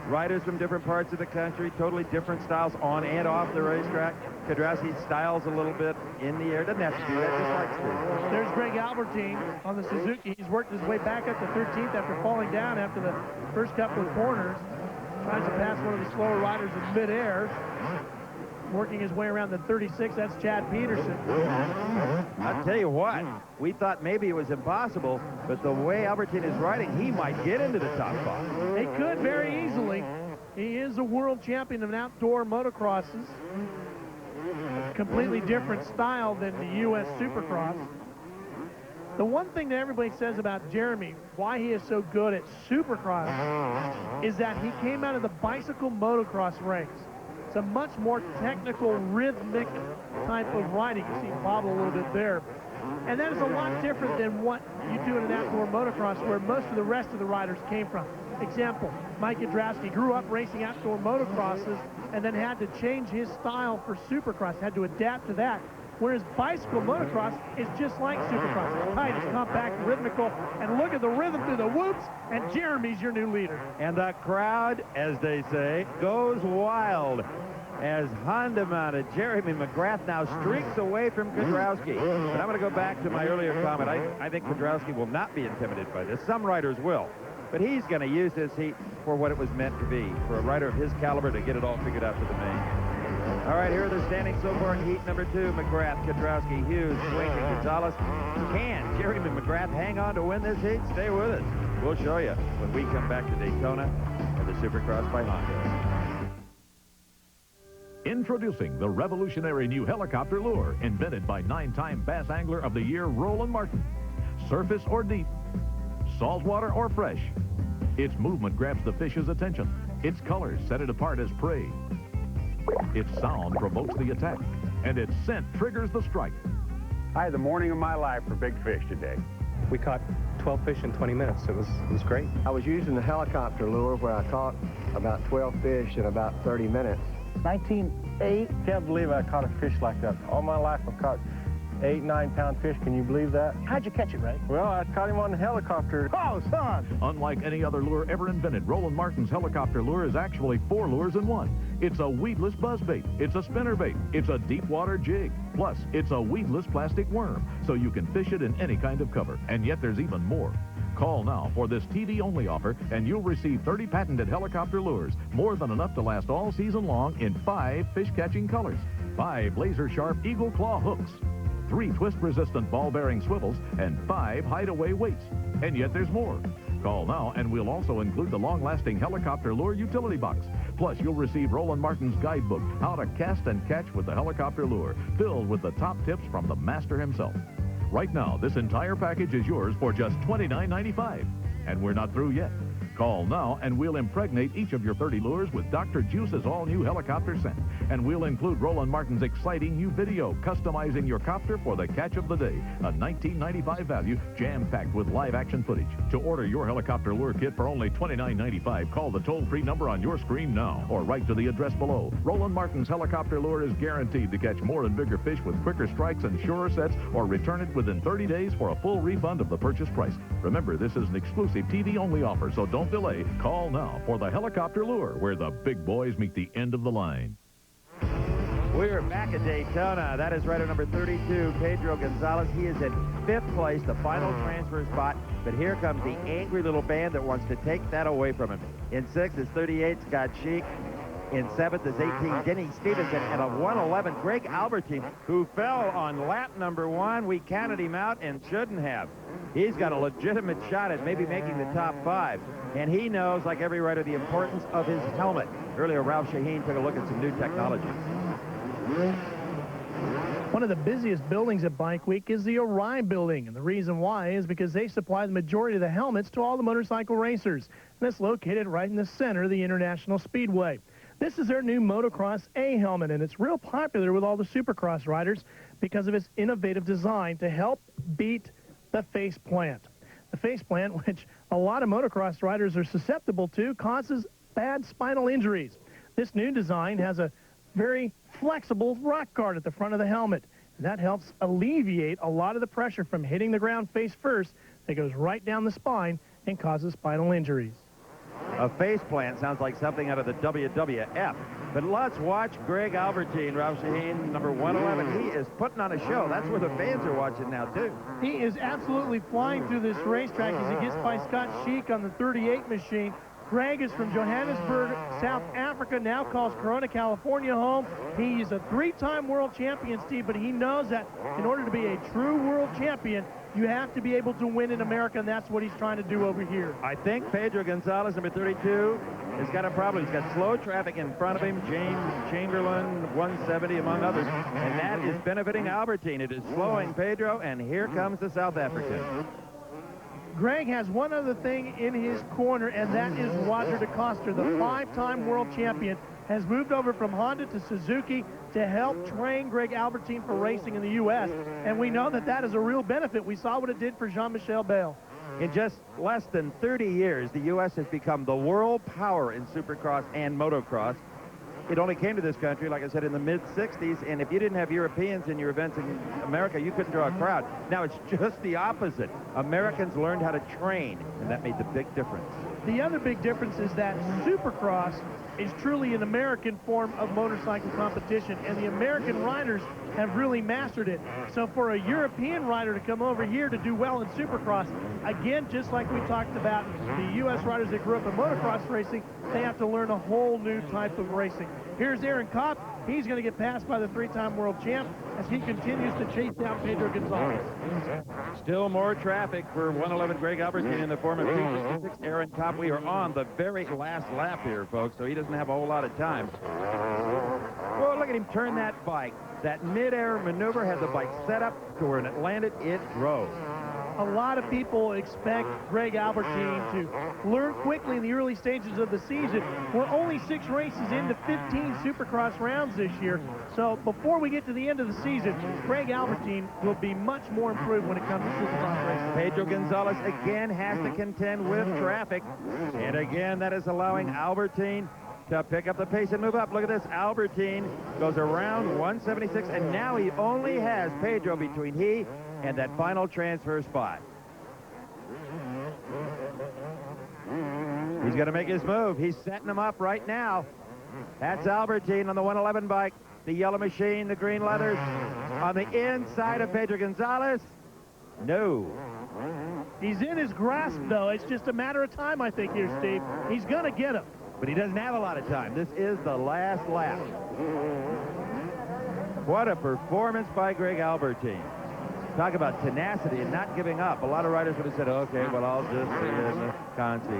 Riders from different parts of the country, totally different styles on and off the racetrack. Kedrowski styles a little bit in the air. Doesn't have to do that, just like Steve. There's Greg Albertine on the Suzuki. He's worked his way back up to 13th after falling down after the first couple of corners. Tries to pass one of the slower riders in midair. Working his way around the 36, that's Chad Peterson. I'll tell you what, we thought maybe it was impossible, but the way Albertine is riding, he might get into the top 5. He could very easily. He is a world champion of outdoor motocrosses. Completely different style than the U.S. Supercross. The one thing that everybody says about Jeremy, why he is so good at Supercross, is that he came out of the bicycle motocross ranks. It's a much more technical, rhythmic type of riding. You see him bobble a little bit there. And that is a lot different than what you do in an outdoor motocross where most of the rest of the riders came from. Example, Mike Kedrowski grew up racing outdoor motocrosses and then had to change his style for Supercross, had to adapt to that. Whereas bicycle motocross is just like Supercross. It's tight, it's compact, rhythmical, and look at the rhythm through the whoops, and Jeremy's your new leader. And the crowd, as they say, goes wild as Honda-mounted Jeremy McGrath now streaks away from Kedrowski. But I'm going to go back to my earlier comment. I think Kedrowski will not be intimidated by this. Some riders will. But he's going to use this heat for what it was meant to be, for a rider of his caliber to get it all figured out to the main. All right, here are the standings so far in heat number 2. McGrath, Kedrowski, Hughes, Swink, and Gonzalez. Can Jeremy McGrath hang on to win this heat? Stay with us. We'll show you when we come back to Daytona and the Supercross by Honda. Introducing the revolutionary new helicopter lure invented by 9-time Bass Angler of the Year Roland Martin. Surface or deep, saltwater or fresh, its movement grabs the fish's attention. Its colors set it apart as prey. Its sound provokes the attack, and its scent triggers the strike. I had the morning of my life for big fish today. We caught 12 fish in 20 minutes. It was great. I was using the helicopter lure where I caught about 12 fish in about 30 minutes. 1908. Can't believe I caught a fish like that. All my life I've caught 8, 9-pound fish. Can you believe that? How'd you catch it, Ray? Well, I caught him on the helicopter. Oh, son! Unlike any other lure ever invented, Roland Martin's helicopter lure is actually 4 lures in one. It's a weedless buzzbait, it's a spinnerbait, it's a deep water jig. Plus, it's a weedless plastic worm, so you can fish it in any kind of cover. And yet there's even more. Call now for this TV-only offer, and you'll receive 30 patented helicopter lures, more than enough to last all season long in 5 fish-catching colors, 5 laser-sharp eagle claw hooks, 3 twist-resistant ball-bearing swivels, and 5 hideaway weights. And yet there's more. Call now, and we'll also include the long-lasting helicopter lure utility box. Plus, you'll receive Roland Martin's guidebook, How to Cast and Catch with the Helicopter Lure, filled with the top tips from the master himself. Right now, this entire package is yours for just $29.95. And we're not through yet. Call now, and we'll impregnate each of your 30 lures with Dr. Juice's all-new helicopter scent. And we'll include Roland Martin's exciting new video, customizing your copter for the catch of the day. A $19.95 value, jam-packed with live-action footage. To order your helicopter lure kit for only $29.95, call the toll-free number on your screen now, or write to the address below. Roland Martin's helicopter lure is guaranteed to catch more and bigger fish with quicker strikes and surer sets, or return it within 30 days for a full refund of the purchase price. Remember, this is an exclusive TV-only offer, so don't delay. Call now for the helicopter lure, where the big boys meet the end of the line. We're back at Daytona. That is rider number 32, Pedro Gonzalez. He is in 5th place, the final transfer spot. But here comes the angry little band that wants to take that away from him. In 6th is 38, Scott Sheik. In 7th is 18, Denny Stevenson. And a 111, Greg Albertine, who fell on lap number 1. We counted him out and shouldn't have. He's got a legitimate shot at maybe making the top 5. And he knows, like every rider, the importance of his helmet. Earlier, Ralph Shaheen took a look at some new technology. One of the busiest buildings at Bike Week is the Orion building, and the reason why is because they supply the majority of the helmets to all the motorcycle racers, and it's located right in the center of the International Speedway. This is their new Motocross A helmet, and it's real popular with all the Supercross riders because of its innovative design to help beat the face plant. The face plant, which a lot of motocross riders are susceptible to, causes bad spinal injuries. This new design has a very flexible rock guard at the front of the helmet. And that helps alleviate a lot of the pressure from hitting the ground face first that goes right down the spine and causes spinal injuries. A face plant sounds like something out of the WWF. But let's watch Greg Albertine, Ralph Shaheen, number 111. He is putting on a show. That's where the fans are watching now, too. He is absolutely flying through this racetrack as he gets by Scott Sheik on the 38 machine. Greg is from Johannesburg, South Africa, now calls Corona, California home. He's a 3-time world champion, Steve, but he knows that in order to be a true world champion, you have to be able to win in America, and that's what he's trying to do over here. I think Pedro Gonzalez, number 32, has got a problem. He's got slow traffic in front of him, James Chamberlain, 170, among others, and that is benefiting Albertine. It is slowing Pedro, and here comes the South African. Greg has one other thing in his corner, and that is Roger DeCoster, the 5-time world champion, has moved over from Honda to Suzuki to help train Greg Albertine for racing in the U.S., and we know that that is a real benefit. We saw what it did for Jean-Michel Bale. In just less than 30 years, the U.S. has become the world power in Supercross and Motocross. It only came to this country, like I said, in the mid-'60s, and if you didn't have Europeans in your events in America, you couldn't draw a crowd. Now it's just the opposite. Americans learned how to train, and that made the big difference. The other big difference is that Supercross is truly an American form of motorcycle competition, and the American riders have really mastered it. So for a European rider to come over here to do well in Supercross, again, just like we talked about the U.S. riders that grew up in motocross racing, they have to learn a whole new type of racing. Here's Aaron Kopp. He's going to get passed by the 3-time world champ as he continues to chase down Pedro Gonzalez. Still more traffic for 111 Greg Albertine in the form of 256 Aaron Kopp. We are on the very last lap here, folks, so he doesn't have a whole lot of time. Well, look at him turn that bike. That mid-air maneuver had the bike set up to where when it landed, it drove. A lot of people expect Greg Albertine to learn quickly in the early stages of the season. We're only 6 races into 15 Supercross rounds this year. So before we get to the end of the season, Greg Albertine will be much more improved when it comes to Supercross racing. Pedro Gonzalez again has to contend with traffic. And again, that is allowing Albertine to pick up the pace and move up. Look at this. Albertine goes around 176, and now he only has Pedro between he and that final transfer spot. He's going to make his move. He's setting him up right now. That's Albertine on the 111 bike. The yellow machine, the green leathers. On the inside of Pedro Gonzalez. No. He's in his grasp, though. It's just a matter of time, I think, here, Steve. He's going to get him. But he doesn't have a lot of time. This is the last lap. What a performance by Greg Albertine. Talk about tenacity and not giving up. A lot of riders would have said, okay, well, I'll just be in the Conti.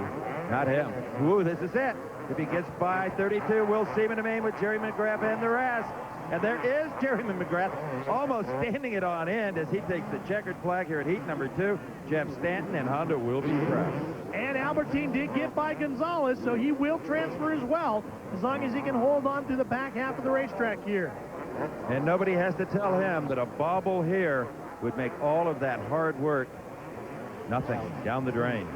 Not him. Ooh, this is it. If he gets by 32, we'll see him in the main with Jerry McGrath and the rest. And there is Jerry McGrath almost standing it on end as he takes the checkered flag here at heat number 2. Jeff Stanton and Honda will be proud. And Albertine did get by Gonzalez, so he will transfer as well, as long as he can hold on to the back half of the racetrack here. And nobody has to tell him that a bobble here would make all of that hard work nothing, down the drain.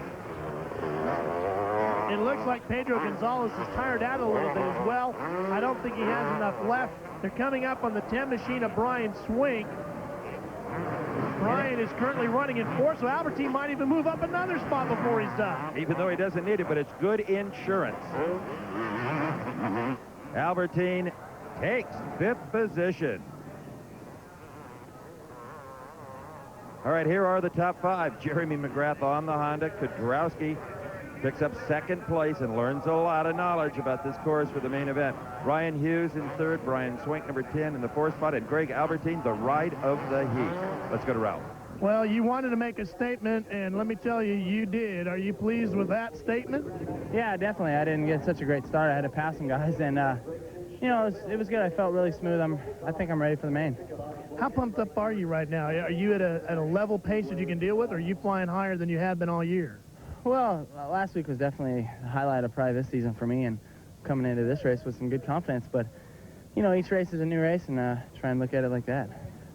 It looks like Pedro Gonzalez is tired out a little bit as well. I don't think he has enough left. They're coming up on the 10 machine of Brian Swink. Brian is currently running in 4th, so Albertine might even move up another spot before he's done. Even though he doesn't need it, but it's good insurance. Albertine takes 5th position. All right, here are the top 5. Jeremy McGrath on the Honda. Kudrowski picks up 2nd place and learns a lot of knowledge about this course for the main event. Ryan Hughes in 3rd, Brian Swink number 10 in the 4th spot, and Greg Albertine, the ride of the heat. Let's go to Ralph. Well, you wanted to make a statement, and let me tell you, you did. Are you pleased with that statement? Yeah, definitely. I didn't get such a great start. I had to pass some guys, and, you know, it was good. I felt really smooth. I think I'm ready for the main. How pumped up are you right now? Are you at a level pace that you can deal with, or are you flying higher than you have been all year? Well, last week was definitely a highlight of probably this season for me, and coming into this race with some good confidence. But, you know, each race is a new race, and try and look at it like that.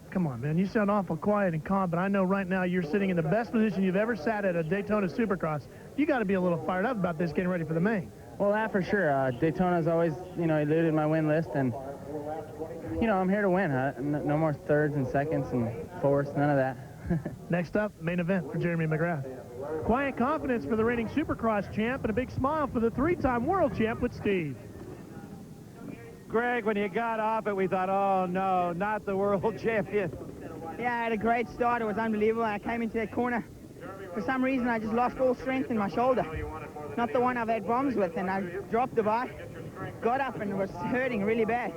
Come on, man. You sound awful quiet and calm, but I know right now you're sitting in the best position you've ever sat at a Daytona Supercross. You got to be a little fired up about this, getting ready for the main. Well, that for sure. Daytona's always, you know, eluded my win list, and, you know, I'm here to win. No more 3rds and 2nds and 4ths, none of that. Next up, main event for Jeremy McGrath. Quiet confidence for the reigning Supercross champ, and a big smile for the 3-time world champ with Steve. Greg, when you got off it, we thought, oh, no, not the world champion. Yeah, I had a great start. It was unbelievable. I came into that corner. For some reason, I just lost all strength in my shoulder. Not the one I've had problems with, and I dropped the bike, got up, and it was hurting really bad.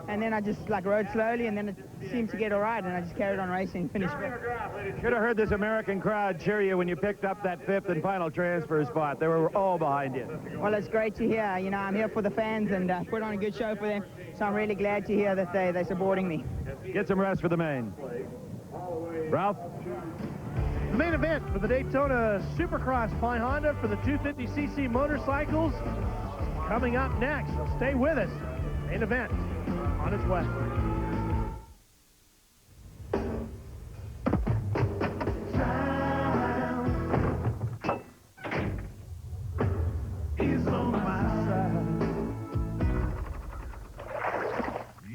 And then I just, like, rode slowly, and then it seemed to get all right, and I just carried on racing, finished fifth. Should have heard this American crowd cheer you when you picked up that 5th and final transfer spot. They were all behind you. Well, it's great to hear. You know, I'm here for the fans and put on a good show for them, so I'm really glad to hear that they're supporting me. Get some rest for the main. Ralph? The main event for the Daytona Supercross by Honda for the 250cc motorcycles coming up next. So stay with us. Main event on its way. Is on my side.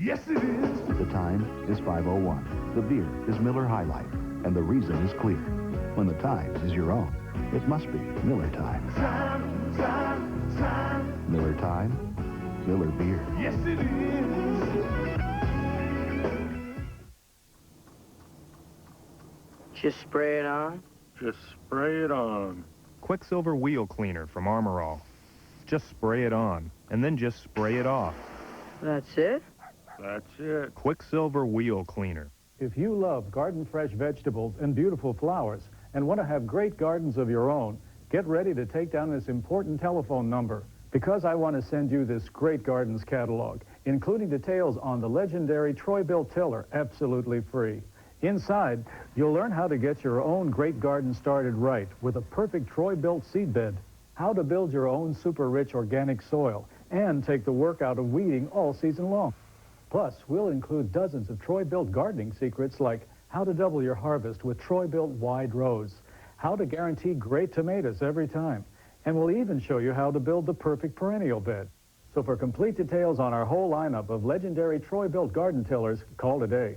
Yes, it is. The time is 5:01. The beer is Miller High Life, and the reason is clear. When the time is your own, it must be Miller time. Time. Miller time, Miller beer. Yes, it is. Just spray it on. Just spray it on. Quicksilver wheel cleaner from Armor All. Just spray it on, and then just spray it off. That's it? That's it. Quicksilver wheel cleaner. If you love garden fresh vegetables and beautiful flowers and want to have great gardens of your own, get ready to take down this important telephone number, because I want to send you this great gardens catalog, including details on the legendary Troy-Bilt tiller, absolutely free. Inside, you'll learn how to get your own great garden started right with a perfect Troy-Bilt seed bed, how to build your own super-rich organic soil, and take the work out of weeding all season long. Plus, we'll include dozens of Troy-Bilt gardening secrets like how to double your harvest with Troy-Bilt wide rows, how to guarantee great tomatoes every time, and we'll even show you how to build the perfect perennial bed. So for complete details on our whole lineup of legendary Troy-built garden tillers, call today.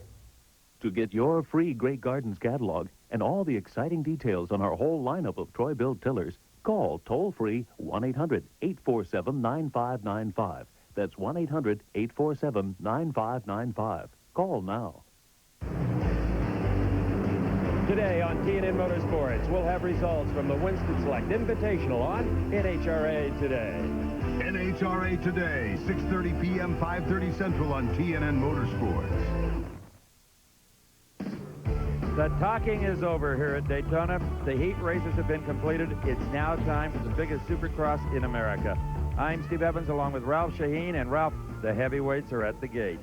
To get your free Great Gardens catalog and all the exciting details on our whole lineup of Troy-built tillers, call toll-free 1-800-847-9595. That's 1-800-847-9595. Call now. Today on TNN Motorsports, we'll have results from the Winston Select Invitational on NHRA Today. NHRA Today, 6:30 p.m., 5:30 Central on TNN Motorsports. The talking is over here at Daytona. The heat races have been completed. It's now time for the biggest Supercross in America. I'm Steve Evans along with Ralph Shaheen, and Ralph, the heavyweights are at the gate.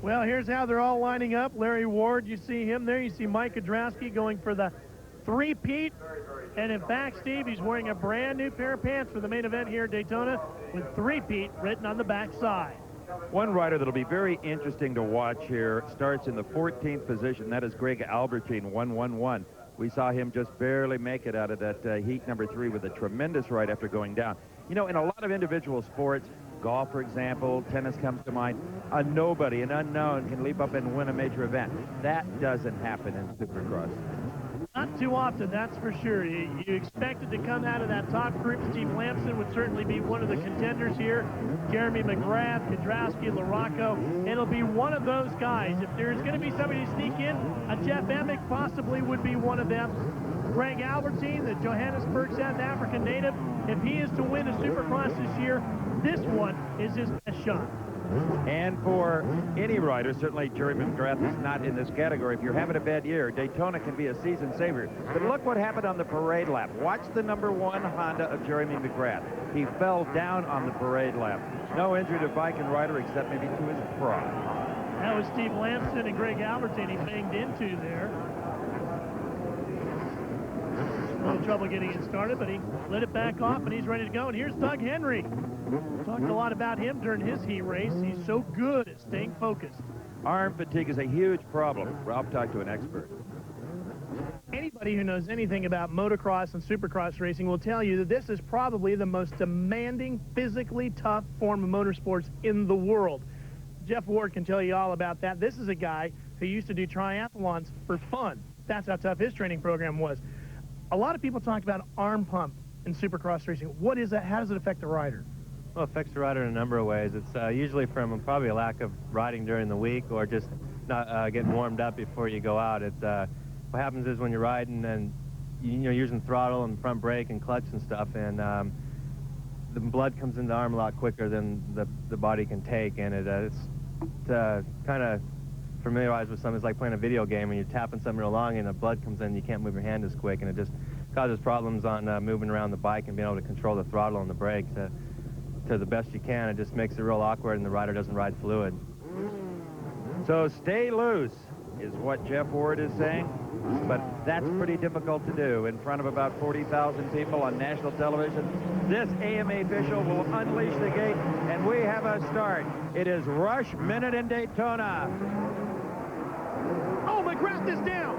Well, here's how they're all lining up. Larry Ward, you see him there. You see Mike Kudrowski going for the three-peat. And in fact, Steve, he's wearing a brand new pair of pants for the main event here at Daytona with three-peat written on the back side. One rider that'll be very interesting to watch here starts in the 14th position. That is Greg Albertine, 1-1-1. We saw him just barely make it out of that heat number 3 with a tremendous ride after going down. You know, in a lot of individual sports, golf, for example, tennis comes to mind, a nobody, an unknown, can leap up and win a major event. That doesn't happen in Supercross. Not too often, that's for sure. You expected to come out of that top group. Steve Lamson would certainly be one of the contenders here. Jeremy McGrath, Kudrowski, LaRocco. It'll be one of those guys. If there's going to be somebody to sneak in, a Jeff Emmick possibly would be one of them. Greg Albertine, the Johannesburg, South African native, if he is to win a Supercross this year, this one is his best shot. And for any rider, certainly Jeremy McGrath is not in this category. If you're having a bad year, Daytona can be a season saver. But look what happened on the parade lap. Watch the number 1 Honda of Jeremy McGrath. He fell down on the parade lap. No injury to bike and rider except maybe to his pride. That was Steve Lamson and Greg Albertine he banged into there. A little trouble getting it started, but he let it back off, and he's ready to go. And here's Doug Henry. Talked a lot about him during his heat race. He's so good at staying focused. Arm fatigue is a huge problem. Ralph talked to an expert. Anybody who knows anything about motocross and supercross racing will tell you that this is probably the most demanding, physically tough form of motorsports in the world. Jeff Ward can tell you all about that. This is a guy who used to do triathlons for fun. That's how tough his training program was. A lot of people talk about arm pump in supercross racing. What is that? How does it affect the rider? Well, it affects the rider in a number of ways. It's usually from probably a lack of riding during the week or just not getting warmed up before you go out. It's what happens is when you're riding and you're using throttle and front brake and clutch and stuff, and the blood comes into the arm a lot quicker than the body can take, and it's kind of familiarized with something. It's like playing a video game and you're tapping something real long and the blood comes in, you can't move your hand as quick, and it just causes problems on moving around the bike and being able to control the throttle and the brake to the best you can. It just makes it real awkward and the rider doesn't ride fluid. So stay loose is what Jeff Ward is saying, but that's pretty difficult to do in front of about 40,000 people on national television. This AMA official will unleash the gate, and we have a start. It is Rush Minute in Daytona. Oh, McGrath is down.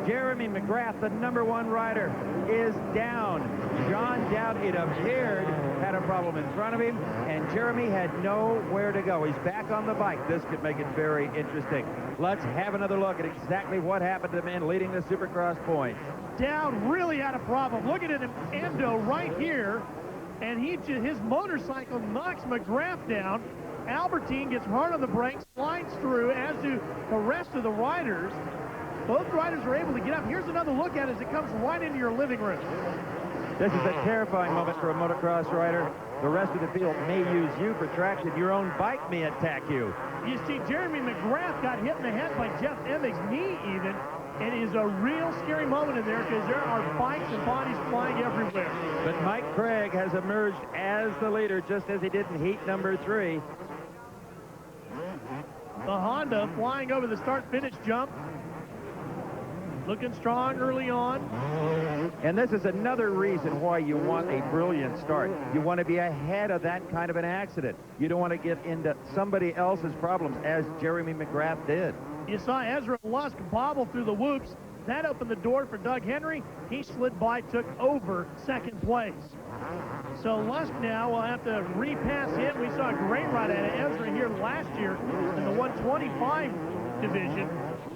Jeremy McGrath, the number 1 rider, is down. John Dowd, it appeared, had a problem in front of him, and Jeremy had nowhere to go. He's back on the bike. This could make it very interesting. Let's have another look at exactly what happened to the man leading the Supercross points. Dowd really had a problem. Look at him, endo right here, and his motorcycle knocks McGrath down. Albertine gets hard on the brakes, slides through, as do the rest of the riders. Both riders are able to get up. Here's another look at it as it comes right into your living room. This is a terrifying moment for a motocross rider. The rest of the field may use you for traction. Your own bike may attack you. You see, Jeremy McGrath got hit in the head by Jeff Emmick's knee even. It is a real scary moment in there because there are bikes and bodies flying everywhere. But Mike Craig has emerged as the leader, just as he did in heat number 3. The Honda flying over the start-finish jump. Looking strong early on. And this is another reason why you want a brilliant start. You want to be ahead of that kind of an accident. You don't want to get into somebody else's problems, as Jeremy McGrath did. You saw Ezra Lusk bobble through the whoops. That opened the door for Doug Henry. He slid by, took over second place. So Lusk now will have to repass him. We saw a great ride out of Ezra here last year in the 125 division.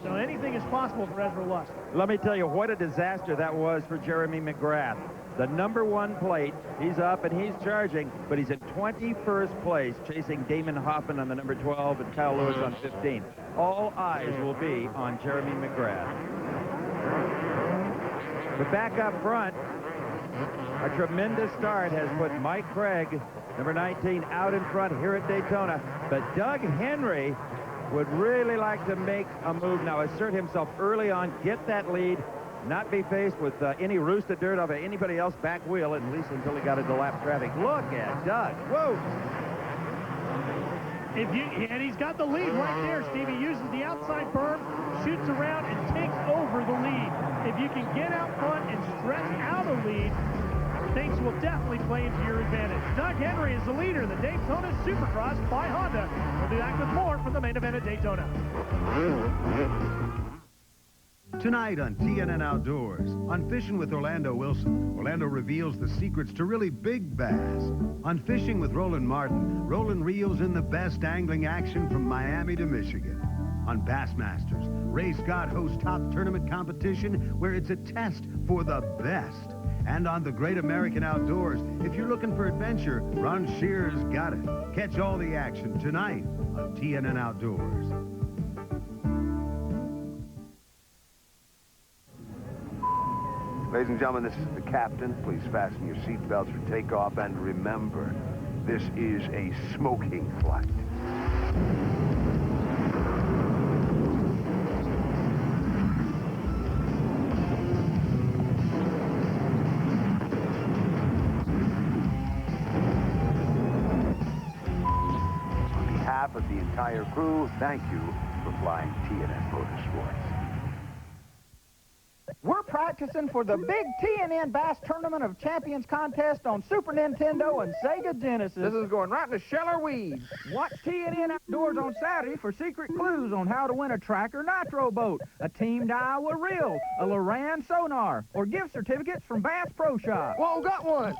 So anything is possible for Ezra Lusk. Let me tell you what a disaster that was for Jeremy McGrath. The #1 plate, he's up and he's charging, but he's in 21st place, chasing Damon Hoffman on the number 12 and Kyle Lewis on 15. All eyes will be on Jeremy McGrath. But back up front, a tremendous start has put Mike Craig, number 19, out in front here at Daytona. But Doug Henry would really like to make a move now, assert himself early on, get that lead, not be faced with any roost of dirt off of anybody else's back wheel, at least until he got into lap traffic. Look at Doug. Whoa! And he's got the lead right there, Steve. He uses the outside berm, shoots around, and takes over the lead. If you can get out front and stretch out a lead, things will definitely play into your advantage. Doug Henry is the leader in the Daytona Supercross by Honda. We'll be back with more from the main event at Daytona. Tonight on TNN Outdoors, on Fishing with Orlando Wilson, Orlando reveals the secrets to really big bass. On Fishing with Roland Martin, Roland reels in the best angling action from Miami to Michigan. On Bassmasters, Ray Scott hosts top tournament competition where it's a test for the best. And on the Great American Outdoors, if you're looking for adventure, Ron Shear's got it. Catch all the action tonight on TNN Outdoors. Ladies and gentlemen, this is the captain. Please fasten your seatbelts for takeoff, and remember, this is a smoking flight. On behalf of the entire crew, thank you for flying TNN Motorsports. We're practicing for the big TNN Bass Tournament of Champions contest on Super Nintendo and Sega Genesis. This is going right in the shallow weeds. Watch TNN Outdoors on Saturday for secret clues on how to win a Tracker Nitro boat, a Team Iowa reel, a Loran sonar, or gift certificates from Bass Pro Shop. Whoa, got one!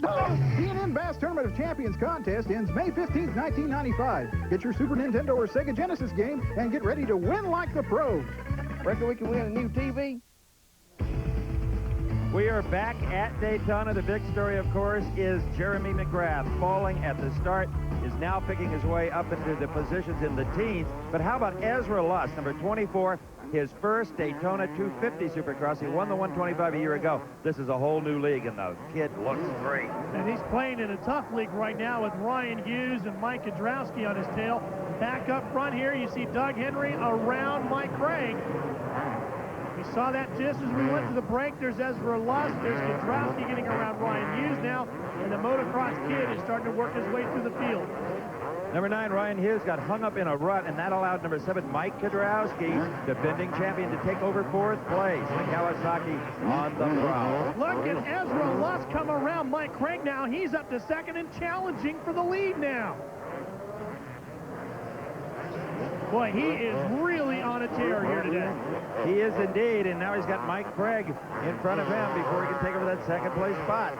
TNN Bass Tournament of Champions contest ends May 15th, 1995. Get your Super Nintendo or Sega Genesis game and get ready to win like the pros. Reckon we can win a new TV? We are back at Daytona. The big story, of course, is Jeremy McGrath falling at the start, is now picking his way up into the positions in the teens. But how about Ezra Lusk, number 24, his first Daytona 250 Supercross. He won the 125 a year ago. This is a whole new league, and the kid looks great. And he's playing in a tough league right now with Ryan Hughes and Mike Kudrowski on his tail. Back up front here, you see Doug Henry around Mike Craig. We saw that just as we went to the break. There's Ezra Lusk. There's Kudrowski getting around Ryan Hughes now. And the motocross kid is starting to work his way through the field. Number 9, Ryan Hughes, got hung up in a rut, and that allowed number 7, Mike Kudrowski, defending champion, to take over 4th place. The Kawasaki on the prowl. Look at Ezra Lusk come around Mike Craig now. He's up to 2nd and challenging for the lead now. Boy, he is really on a tear here today. He is indeed, and now he's got Mike Craig in front of him before he can take over that 2nd place spot.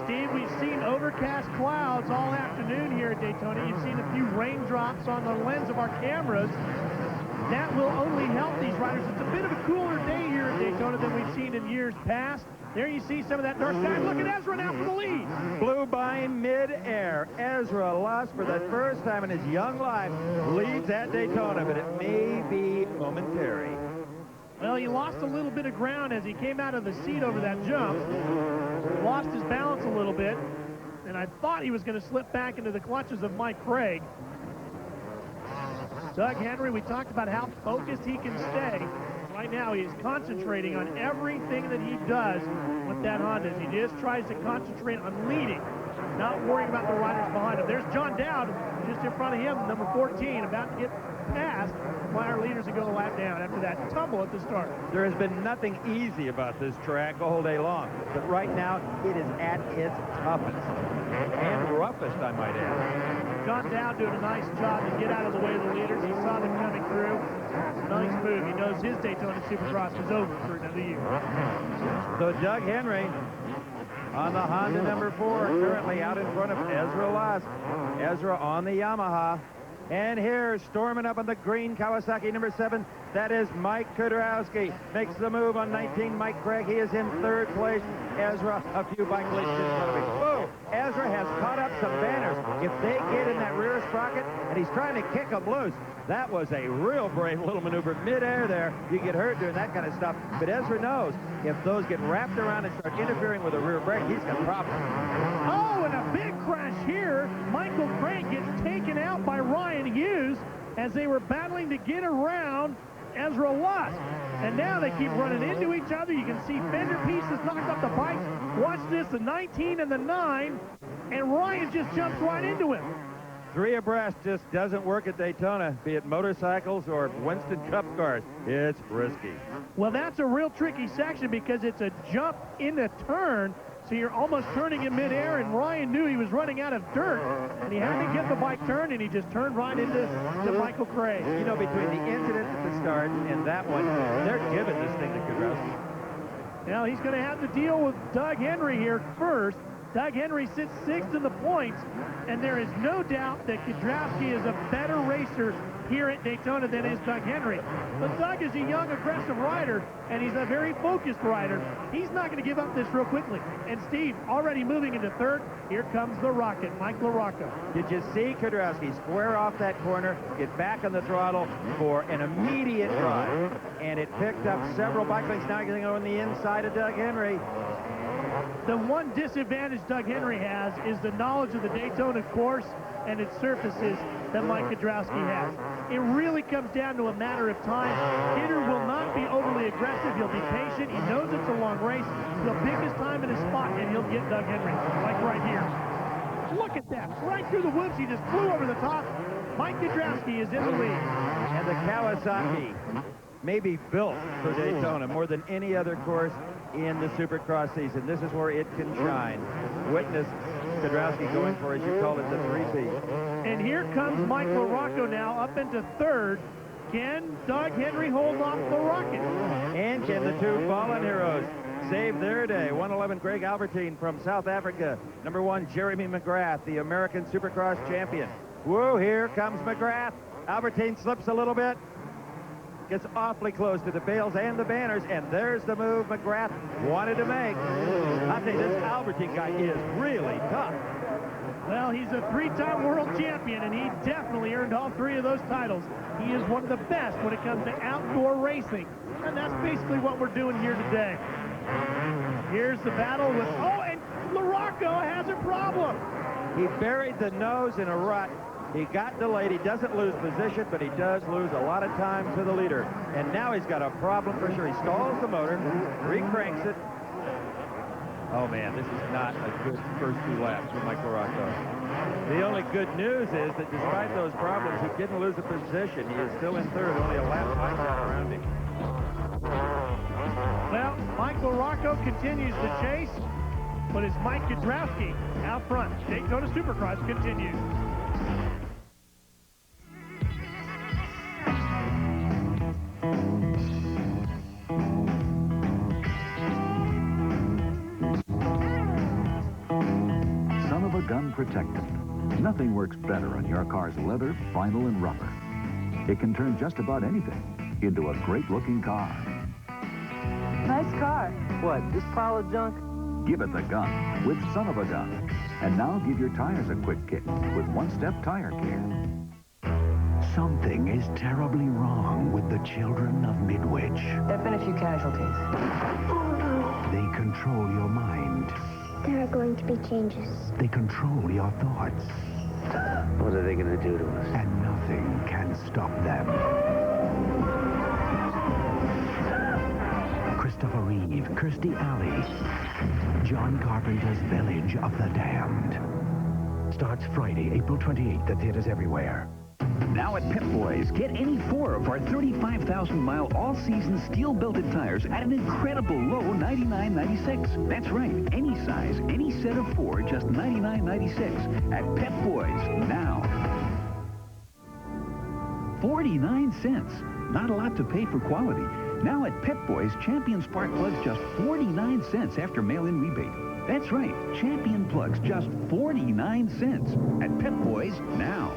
Steve, we've seen overcast clouds all afternoon here at Daytona. You've seen a few raindrops on the lens of our cameras. That will only help these riders. It's a bit of a cooler day here at Daytona than we've seen in years past. There you see some of that dark sky. Look at Ezra now for the lead. Flew by mid-air. Ezra Lusk, for the first time in his young life, leads at Daytona, but it may be momentary. Well, he lost a little bit of ground as he came out of the seat over that jump. Lost his balance a little bit, and I thought he was going to slip back into the clutches of Mike Craig. Doug Henry, we talked about how focused he can stay. Right now, he is concentrating on everything that he does with that Honda. He just tries to concentrate on leading, not worrying about the riders behind him. There's John Dowd just in front of him, number 14, about to get past by our leaders and go the lap down after that tumble at the start. There has been nothing easy about this track all day long, but right now it is at its toughest and roughest, I might add. John Dowd doing a nice job to get out of the way of the leaders. He saw them coming through. Nice move. He knows his Daytona Supercross is over for another year. So Doug Henry on the Honda number 4, currently out in front of Ezra Lusk. Ezra on the Yamaha. And here, storming up on the green Kawasaki number 7, that is Mike Kudrowski. Makes the move on 19, Mike Craig. He is in 3rd place. Ezra, a few bike lengths in front of him. Whoa! Ezra has caught up some banners. If they get in that rear sprocket, and he's trying to kick them loose, that was a real brave little maneuver. Mid-air there, you get hurt doing that kind of stuff. But Ezra knows if those get wrapped around and start interfering with the rear brake, he's got problems. Oh, and a big crash here. Michael Craig gets taken out by Ryan Hughes as they were battling to get around Ezra Lusk. And now they keep running into each other. You can see fender pieces knocked off the bikes. Watch this, the 19 and the 9, and Ryan just jumps right into him. 3 abreast just doesn't work at Daytona, be it motorcycles or Winston Cup cars. It's risky. Well, that's a real tricky section because it's a jump in a turn, so you're almost turning in midair, and Ryan knew he was running out of dirt, and he had to get the bike turned, and he just turned right into Michael Craig. You know, between the incident at the start and that one, they're giving this thing to Kudrowski. Now he's going to have to deal with Doug Henry here first. Doug Henry sits 6th in the points, and there is no doubt that Kudrowski is a better racer here at Daytona than is Doug Henry. But Doug is a young, aggressive rider, and he's a very focused rider. He's not going to give up this real quickly. And Steve, already moving into 3rd, here comes the Rocket, Mike LaRocco. Did you see Kudrowski square off that corner, get back on the throttle for an immediate drive? And it picked up several bike lengths. Now getting on the inside of Doug Henry. The one disadvantage Doug Henry has is the knowledge of the Daytona course and its surfaces that Mike Kudrowski has. It really comes down to a matter of time. Kidder will not be overly aggressive. He'll be patient. He knows it's a long race. He'll pick his time and his spot, and he'll get Doug Henry, like right here. Look at that. Right through the whoops. He just flew over the top. Mike Kudrowski is in the lead. And the Kawasaki may be built for Daytona more than any other course in the Supercross season. This is where it can shine. Witness Kudrowski going for, as you call it, the 3-peat. And here comes Mike LaRocco now up into 3rd. Can Doug Henry hold off the Rocket? And can the two fallen heroes save their day? 111 Greg Albertine from South Africa. Number 1 Jeremy McGrath, the American Supercross champion. Whoa, here comes McGrath. Albertine slips a little bit. Gets awfully close to the bales and the banners, and there's the move McGrath wanted to make. I think this Albertine guy is really tough. Well, he's a 3-time world champion, and he definitely earned all 3 of those titles. He is one of the best when it comes to outdoor racing, and that's basically what we're doing here today. Here's the battle with, oh, and LaRocco has a problem. He buried the nose in a rut. He got delayed. He doesn't lose position, but he does lose a lot of time to the leader. And now he's got a problem for sure. He stalls the motor, recranks it. Oh, man, this is not a good first 2 laps for Mike LaRocco. The only good news is that despite those problems, he didn't lose a position. He is still in 3rd, only a lap around him. Well, Mike LaRocco continues the chase, but it's Mike Kudrowski out front. Daytona Supercross continues. Gun protectant. Nothing works better on your car's leather, vinyl, and rubber. It can turn just about anything into a great-looking car. Nice car. What, this pile of junk? Give it the gun with Son of a Gun. And now give your tires a quick kick with One-Step Tire Care. Something is terribly wrong with the children of Midwich. There have been a few casualties. They control your mind. There are going to be changes. They control your thoughts. What are they going to do to us? And nothing can stop them. Christopher Reeve, Kirstie Alley, John Carpenter's Village of the Damned. Starts Friday, April 28th at theaters everywhere. Now at Pep Boys, get any 4 of our 35,000-mile all-season steel-belted tires at an incredible low $99.96. That's right, any size, any set of 4, just $99.96 at Pep Boys now. 49 cents. Not a lot to pay for quality. Now at Pep Boys, Champion Spark Plugs just 49 cents after mail-in rebate. That's right, Champion plugs just 49 cents at Pep Boys now.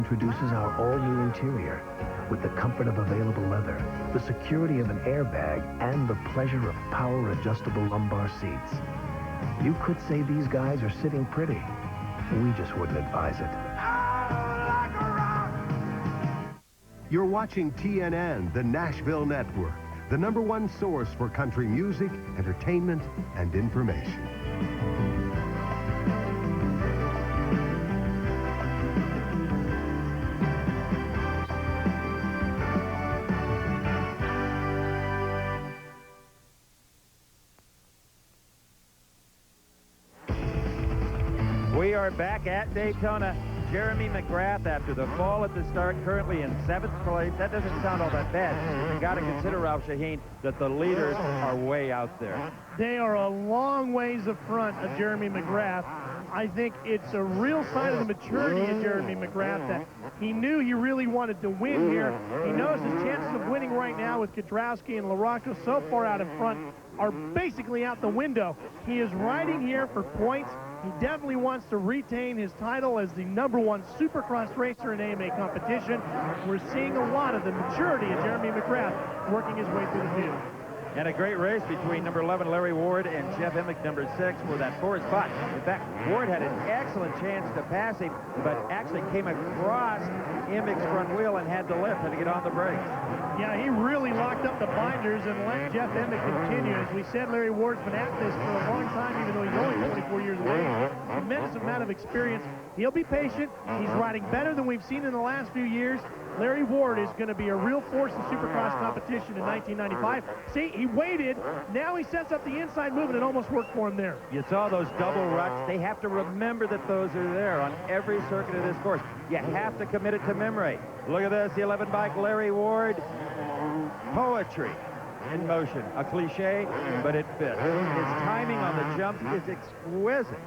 Introduces our all-new interior with the comfort of available leather, the security of an airbag, and the pleasure of power-adjustable lumbar seats. You could say these guys are sitting pretty. We just wouldn't advise it. You're watching TNN, the Nashville Network, the #1 source for country music, entertainment, and information. We are back at Daytona. Jeremy McGrath, after the fall at the start, currently in 7th place. That doesn't sound all that bad. You've got to consider, Ralph Shaheen, that the leaders are way out there. They are a long ways up front of Jeremy McGrath. I think it's a real sign of the maturity of Jeremy McGrath that he knew he really wanted to win here. He knows his chances of winning right now with Kudrowski and LaRocco so far out in front are basically out the window. He is riding here for points. He definitely wants to retain his title as the #1 Supercross racer in AMA competition. We're seeing a lot of the maturity of Jeremy McGrath working his way through the field. And a great race between number 11, Larry Ward, and Jeff Emick, number 6, for that 4th spot. In fact, Ward had an excellent chance to pass him, but actually came across Emick's front wheel and had to lift, had to get on the brakes. Yeah, he really locked up the binders and let Jeff Emick continue. As we said, Larry Ward's been at this for a long time, even though he's only 24 years of age. Tremendous amount of experience. He'll be patient. He's riding better than we've seen in the last few years. Larry Ward is going to be a real force in Supercross competition in 1995. See, he waited. Now he sets up the inside move, and it almost worked for him there. You saw those double ruts. They have to remember that those are there on every circuit of this course. You have to commit it to memory. Look at this, the 11 bike, Larry Ward. Poetry in motion. A cliche, but it fits. His timing on the jumps is exquisite.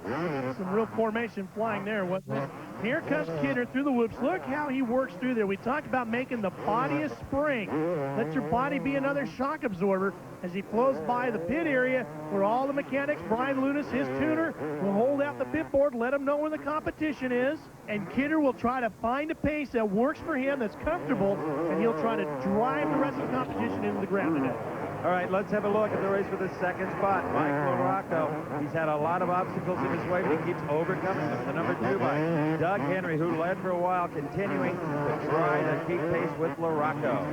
Some real formation flying there, wasn't it? Here comes Kidder through the whoops. Look how he works through there. We talked about making the body a spring. Let your body be another shock absorber as he flows by the pit area where all the mechanics, Brian Lunas, his tuner, will hold out the pit board, let him know where the competition is, and Kidder will try to find a pace that works for him, that's comfortable, and he'll try to drive the rest of the competition into the ground today. All right, let's have a look at the race for the 2nd spot. Mike LaRocco. He's had a lot of obstacles in his way, but he keeps overcoming them. The number 2 bike, Doug Henry, who led for a while, continuing to try to keep pace with LaRocco.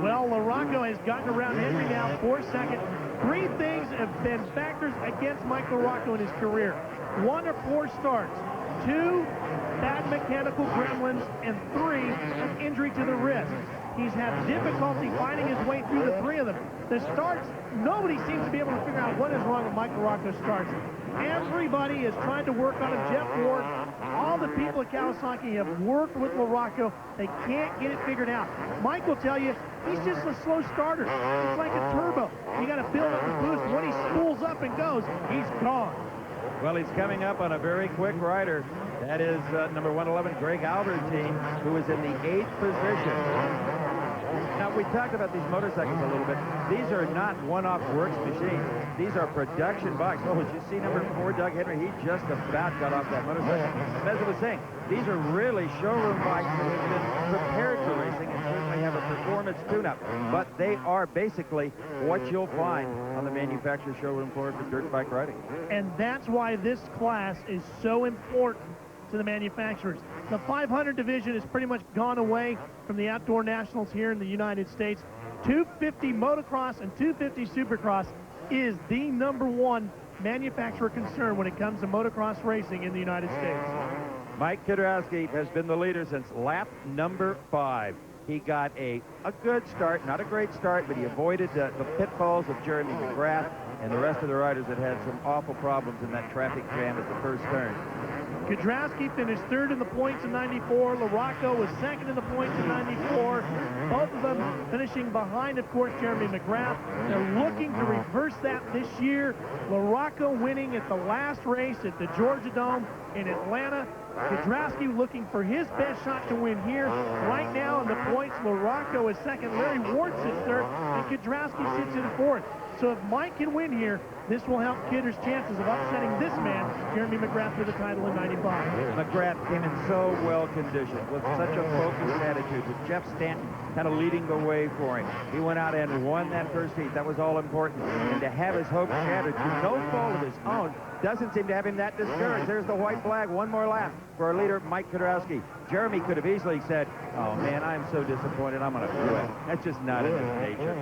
Well, LaRocco has gotten around Henry now for 2nd. 3 things have been factors against Mike LaRocco in his career. 1 or 4 starts. 2 bad mechanical gremlins, and 3 an injury to the wrist. He's had difficulty finding his way through the 3 of them. The starts, nobody seems to be able to figure out what is wrong with Mike LaRocco's starts. Everybody is trying to work on him. Jeff Ward, all the people at Kawasaki have worked with LaRocco. They can't get it figured out. Mike will tell you, he's just a slow starter. It's like a turbo. You got to build up the boost. When he spools up and goes, he's gone. Well, he's coming up on a very quick rider. That is number 111, Greg Albertine, who is in the 8th position. Now, we talked about these motorcycles a little bit. These are not one-off works machines. These are production bikes. Oh, did you see number 4, Doug Henry? He just about got off that motorcycle. As I was saying, these are really showroom bikes that have been prepared for racing and certainly have a performance tune-up. But they are basically what you'll find on the manufacturer's showroom floor for dirt bike riding. And that's why this class is so important to the manufacturers. The 500 division has pretty much gone away from the outdoor nationals here in the United States. 250 motocross and 250 supercross is the #1 manufacturer concern when it comes to motocross racing in the United States. Mike Kudrowski has been the leader since lap number 5. He got a good start, not a great start, but he avoided the pitfalls of Jeremy McGrath and the rest of the riders that had some awful problems in that traffic jam at the first turn. Kudrowski finished third in the points in 94. LaRocco was second in the points in 94. Both of them finishing behind, of course, Jeremy McGrath. They're looking to reverse that this year. LaRocco winning at the last race at the Georgia Dome in Atlanta. Kudrowski looking for his best shot to win here. Right now in the points, LaRocco is second, Larry Ward sits third, and Kudrowski sits in fourth. So if Mike can win here, this will help Kidder's chances of upsetting this man, Jeremy McGrath, for the title in 95. McGrath came in so well conditioned with such a focused attitude, with Jeff Stanton kind of leading the way for him. He went out and won that first heat. That was all important. And to have his hopes shattered through no fault of his own doesn't seem to have him that discouraged. There's the white flag. One more lap for our leader, Mike Kudrowski. Jeremy could have easily said, oh, man, I'm so disappointed. I'm going to quit. That's just not in his nature.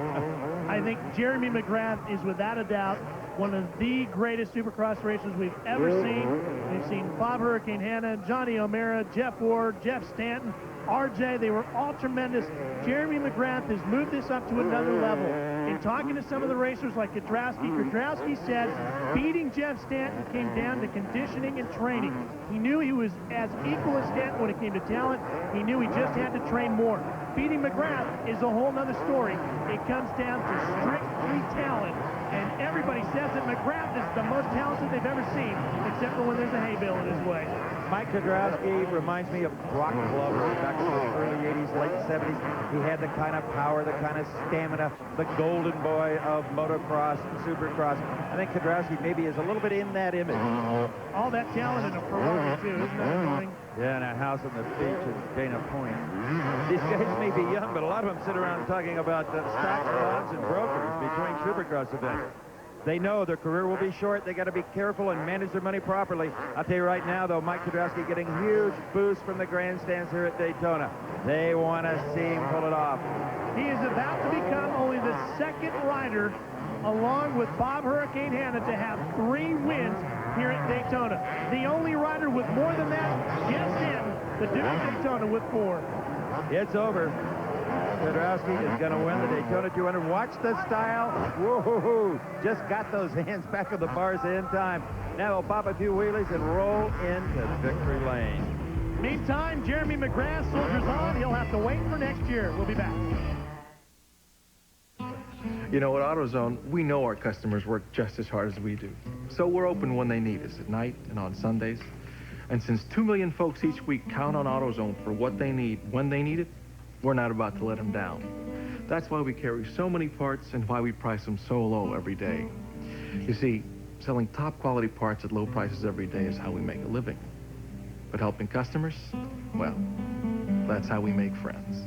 I think Jeremy McGrath is, without a doubt, one of the greatest Supercross racers we've ever seen. We've seen Bob Hurricane Hanna, Johnny O'Mara, Jeff Ward, Jeff Stanton, RJ. They were all tremendous. Jeremy McGrath has moved this up to another level. In talking to some of the racers like Kudrowski said beating Jeff Stanton came down to conditioning and training. He knew he was as equal as Stanton when it came to talent. He knew he just had to train more. Beating McGrath is a whole nother story. It comes down to strictly talent. And everybody says that McGrath is the most talented they've ever seen, except for when there's a hay bale in his way. Mike Kudrowski reminds me of Brock Glover back in the early 80s, late 70s. He had the kind of power, the kind of stamina, the golden boy of motocross and supercross. I think Kudrowski maybe is a little bit in that image. All that talent in a Ferrari, too. Isn't that annoying? Yeah, and a house on the beach in Dana Point. These guys may be young, but a lot of them sit around talking about stocks, bonds, and brokers between supercross events. They know their career will be short. They got to be careful and manage their money properly. I'll tell you right now, though, Mike Kudrowski getting huge boosts from the grandstands here at Daytona. They want to see him pull it off. He is about to become only the second rider, along with Bob Hurricane Hanna, to have 3 wins here at Daytona. The only rider with more than that, Jeff Stanton, the Duke of Daytona, with 4. It's over. Kudrowski is going to win the Daytona 200. Watch the style. Whoa! Just got those hands back on the bars in time. Now he'll pop a few wheelies and roll into victory lane. Meantime, Jeremy McGrath soldiers on. He'll have to wait for next year. We'll be back. You know, at AutoZone, we know our customers work just as hard as we do. So we're open when they need us, at night and on Sundays. And since 2 million folks each week count on AutoZone for what they need when they need it, we're not about to let them down. That's why we carry so many parts and why we price them so low every day. You see, selling top quality parts at low prices every day is how we make a living. But helping customers, well, that's how we make friends.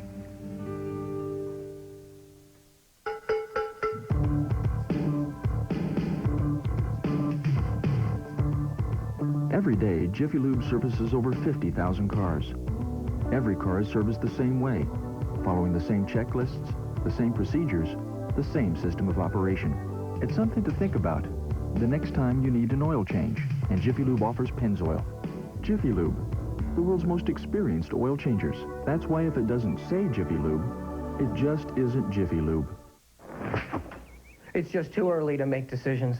Every day, Jiffy Lube services over 50,000 cars. Every car is serviced the same way, following the same checklists, the same procedures, the same system of operation. It's something to think about the next time you need an oil change, and Jiffy Lube offers Pennzoil. Jiffy Lube, the world's most experienced oil changers. That's why if it doesn't say Jiffy Lube, it just isn't Jiffy Lube. It's just too early to make decisions.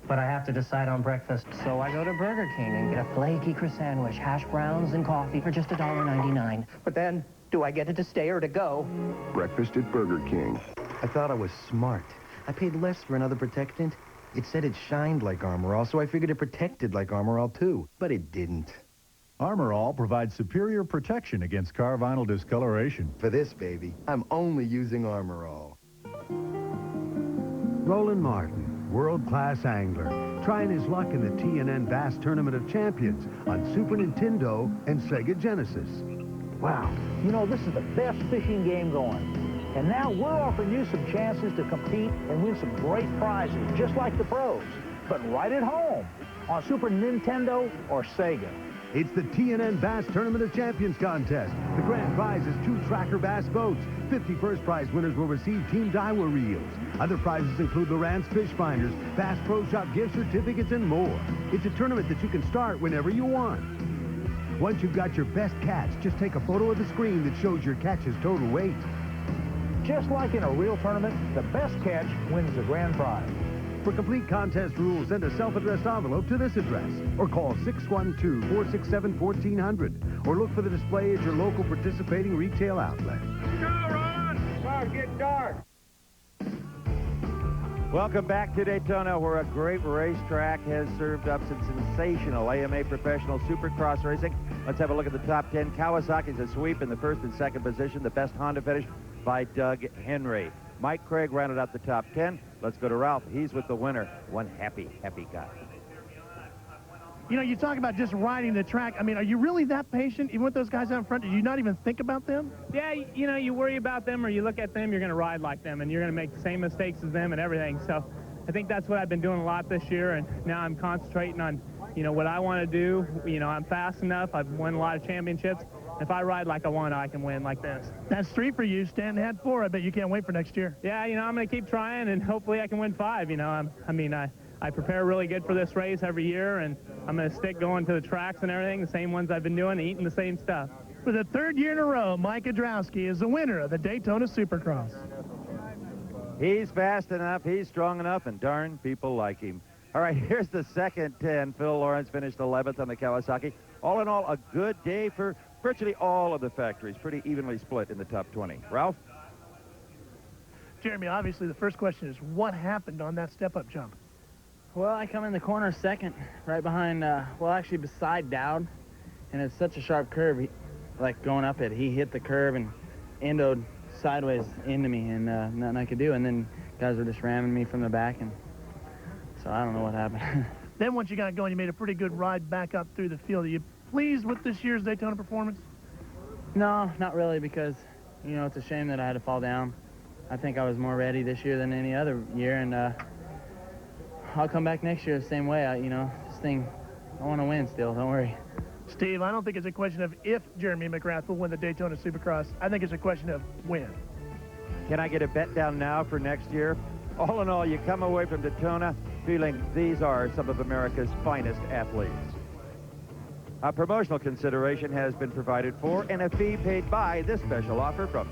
But I have to decide on breakfast, so I go to Burger King and get a flaky croissant sandwich, hash browns and coffee for just $1.99. But then, do I get it to stay or to go? Breakfast at Burger King. I thought I was smart. I paid less for another protectant. It said it shined like Armor All, so I figured it protected like Armor All too. But it didn't. Armor All provides superior protection against car vinyl discoloration. For this, baby, I'm only using Armor All. Roland Martin, world-class angler, trying his luck in the T&N Bass Tournament of Champions on Super Nintendo and Sega Genesis. Wow, you know, this is the best fishing game going. And now we're offering you some chances to compete and win some great prizes, just like the pros, but right at home on Super Nintendo or Sega. It's the T&N Bass Tournament of Champions contest. The grand prize is 2 Tracker Bass boats. 50 first prize winners will receive Team Daiwa reels. Other prizes include Lowrance Fish Finders, Bass Pro Shop gift certificates, and more. It's a tournament that you can start whenever you want. Once you've got your best catch, just take a photo of the screen that shows your catch's total weight. Just like in a real tournament, the best catch wins the grand prize. For complete contest rules, send a self-addressed envelope to this address or call 612-467-1400 or look for the display at your local participating retail outlet. Get dark. Welcome back to Daytona, where a great racetrack has served up some sensational AMA Professional Supercross racing. Let's have a look at the top 10. Kawasaki's a sweep in the first and second position. The best Honda finish by Doug Henry. Mike Craig rounded out the top 10. Let's go to Ralph. He's with the winner. One happy guy. You know, you talk about just riding the track. I mean, are you really that patient, even with those guys out in front? Did you not even think about them? Yeah, you know, you worry about them or you look at them, you're going to ride like them, and you're going to make the same mistakes as them and everything. So I think that's what I've been doing a lot this year, and now I'm concentrating on, you know, what I want to do. You know, I'm fast enough. I've won a lot of championships. If I ride like I want, I can win like this. That's 3 for you. Stan had 4. I bet you can't wait for next year. Yeah, you know, I'm going to keep trying, and hopefully I can win 5. You know, I prepare really good for this race every year, and I'm going to stick going to the tracks and everything, the same ones I've been doing, eating the same stuff. For the 3rd year in a row, Mike Adrowski is the winner of the Daytona Supercross. He's fast enough, he's strong enough, and darn, people like him. All right, here's the second 10. Phil Lawrence finished 11th on the Kawasaki. All in all, a good day for virtually all of the factories, pretty evenly split in the top 20. Ralph? Jeremy, obviously the first question is, what happened on that step-up jump? Well, I come in the corner second, right behind, well, actually beside Dowd, and it's such a sharp curve, like going up it. He hit the curve and endoed sideways into me, and nothing I could do, and then guys were just ramming me from the back, and so I don't know what happened. Then once you got going, you made a pretty good ride back up through the field. Are you pleased with this year's Daytona performance? No, not really, because, you know, it's a shame that I had to fall down. I think I was more ready this year than any other year, and I'll come back next year the same way. You know, this thing, I want to win still, don't worry. Steve, I don't think it's a question of if Jeremy McGrath will win the Daytona Supercross. I think it's a question of when. Can I get a bet down now for next year? All in all, you come away from Daytona feeling these are some of America's finest athletes. A promotional consideration has been provided for and a fee paid by this special offer from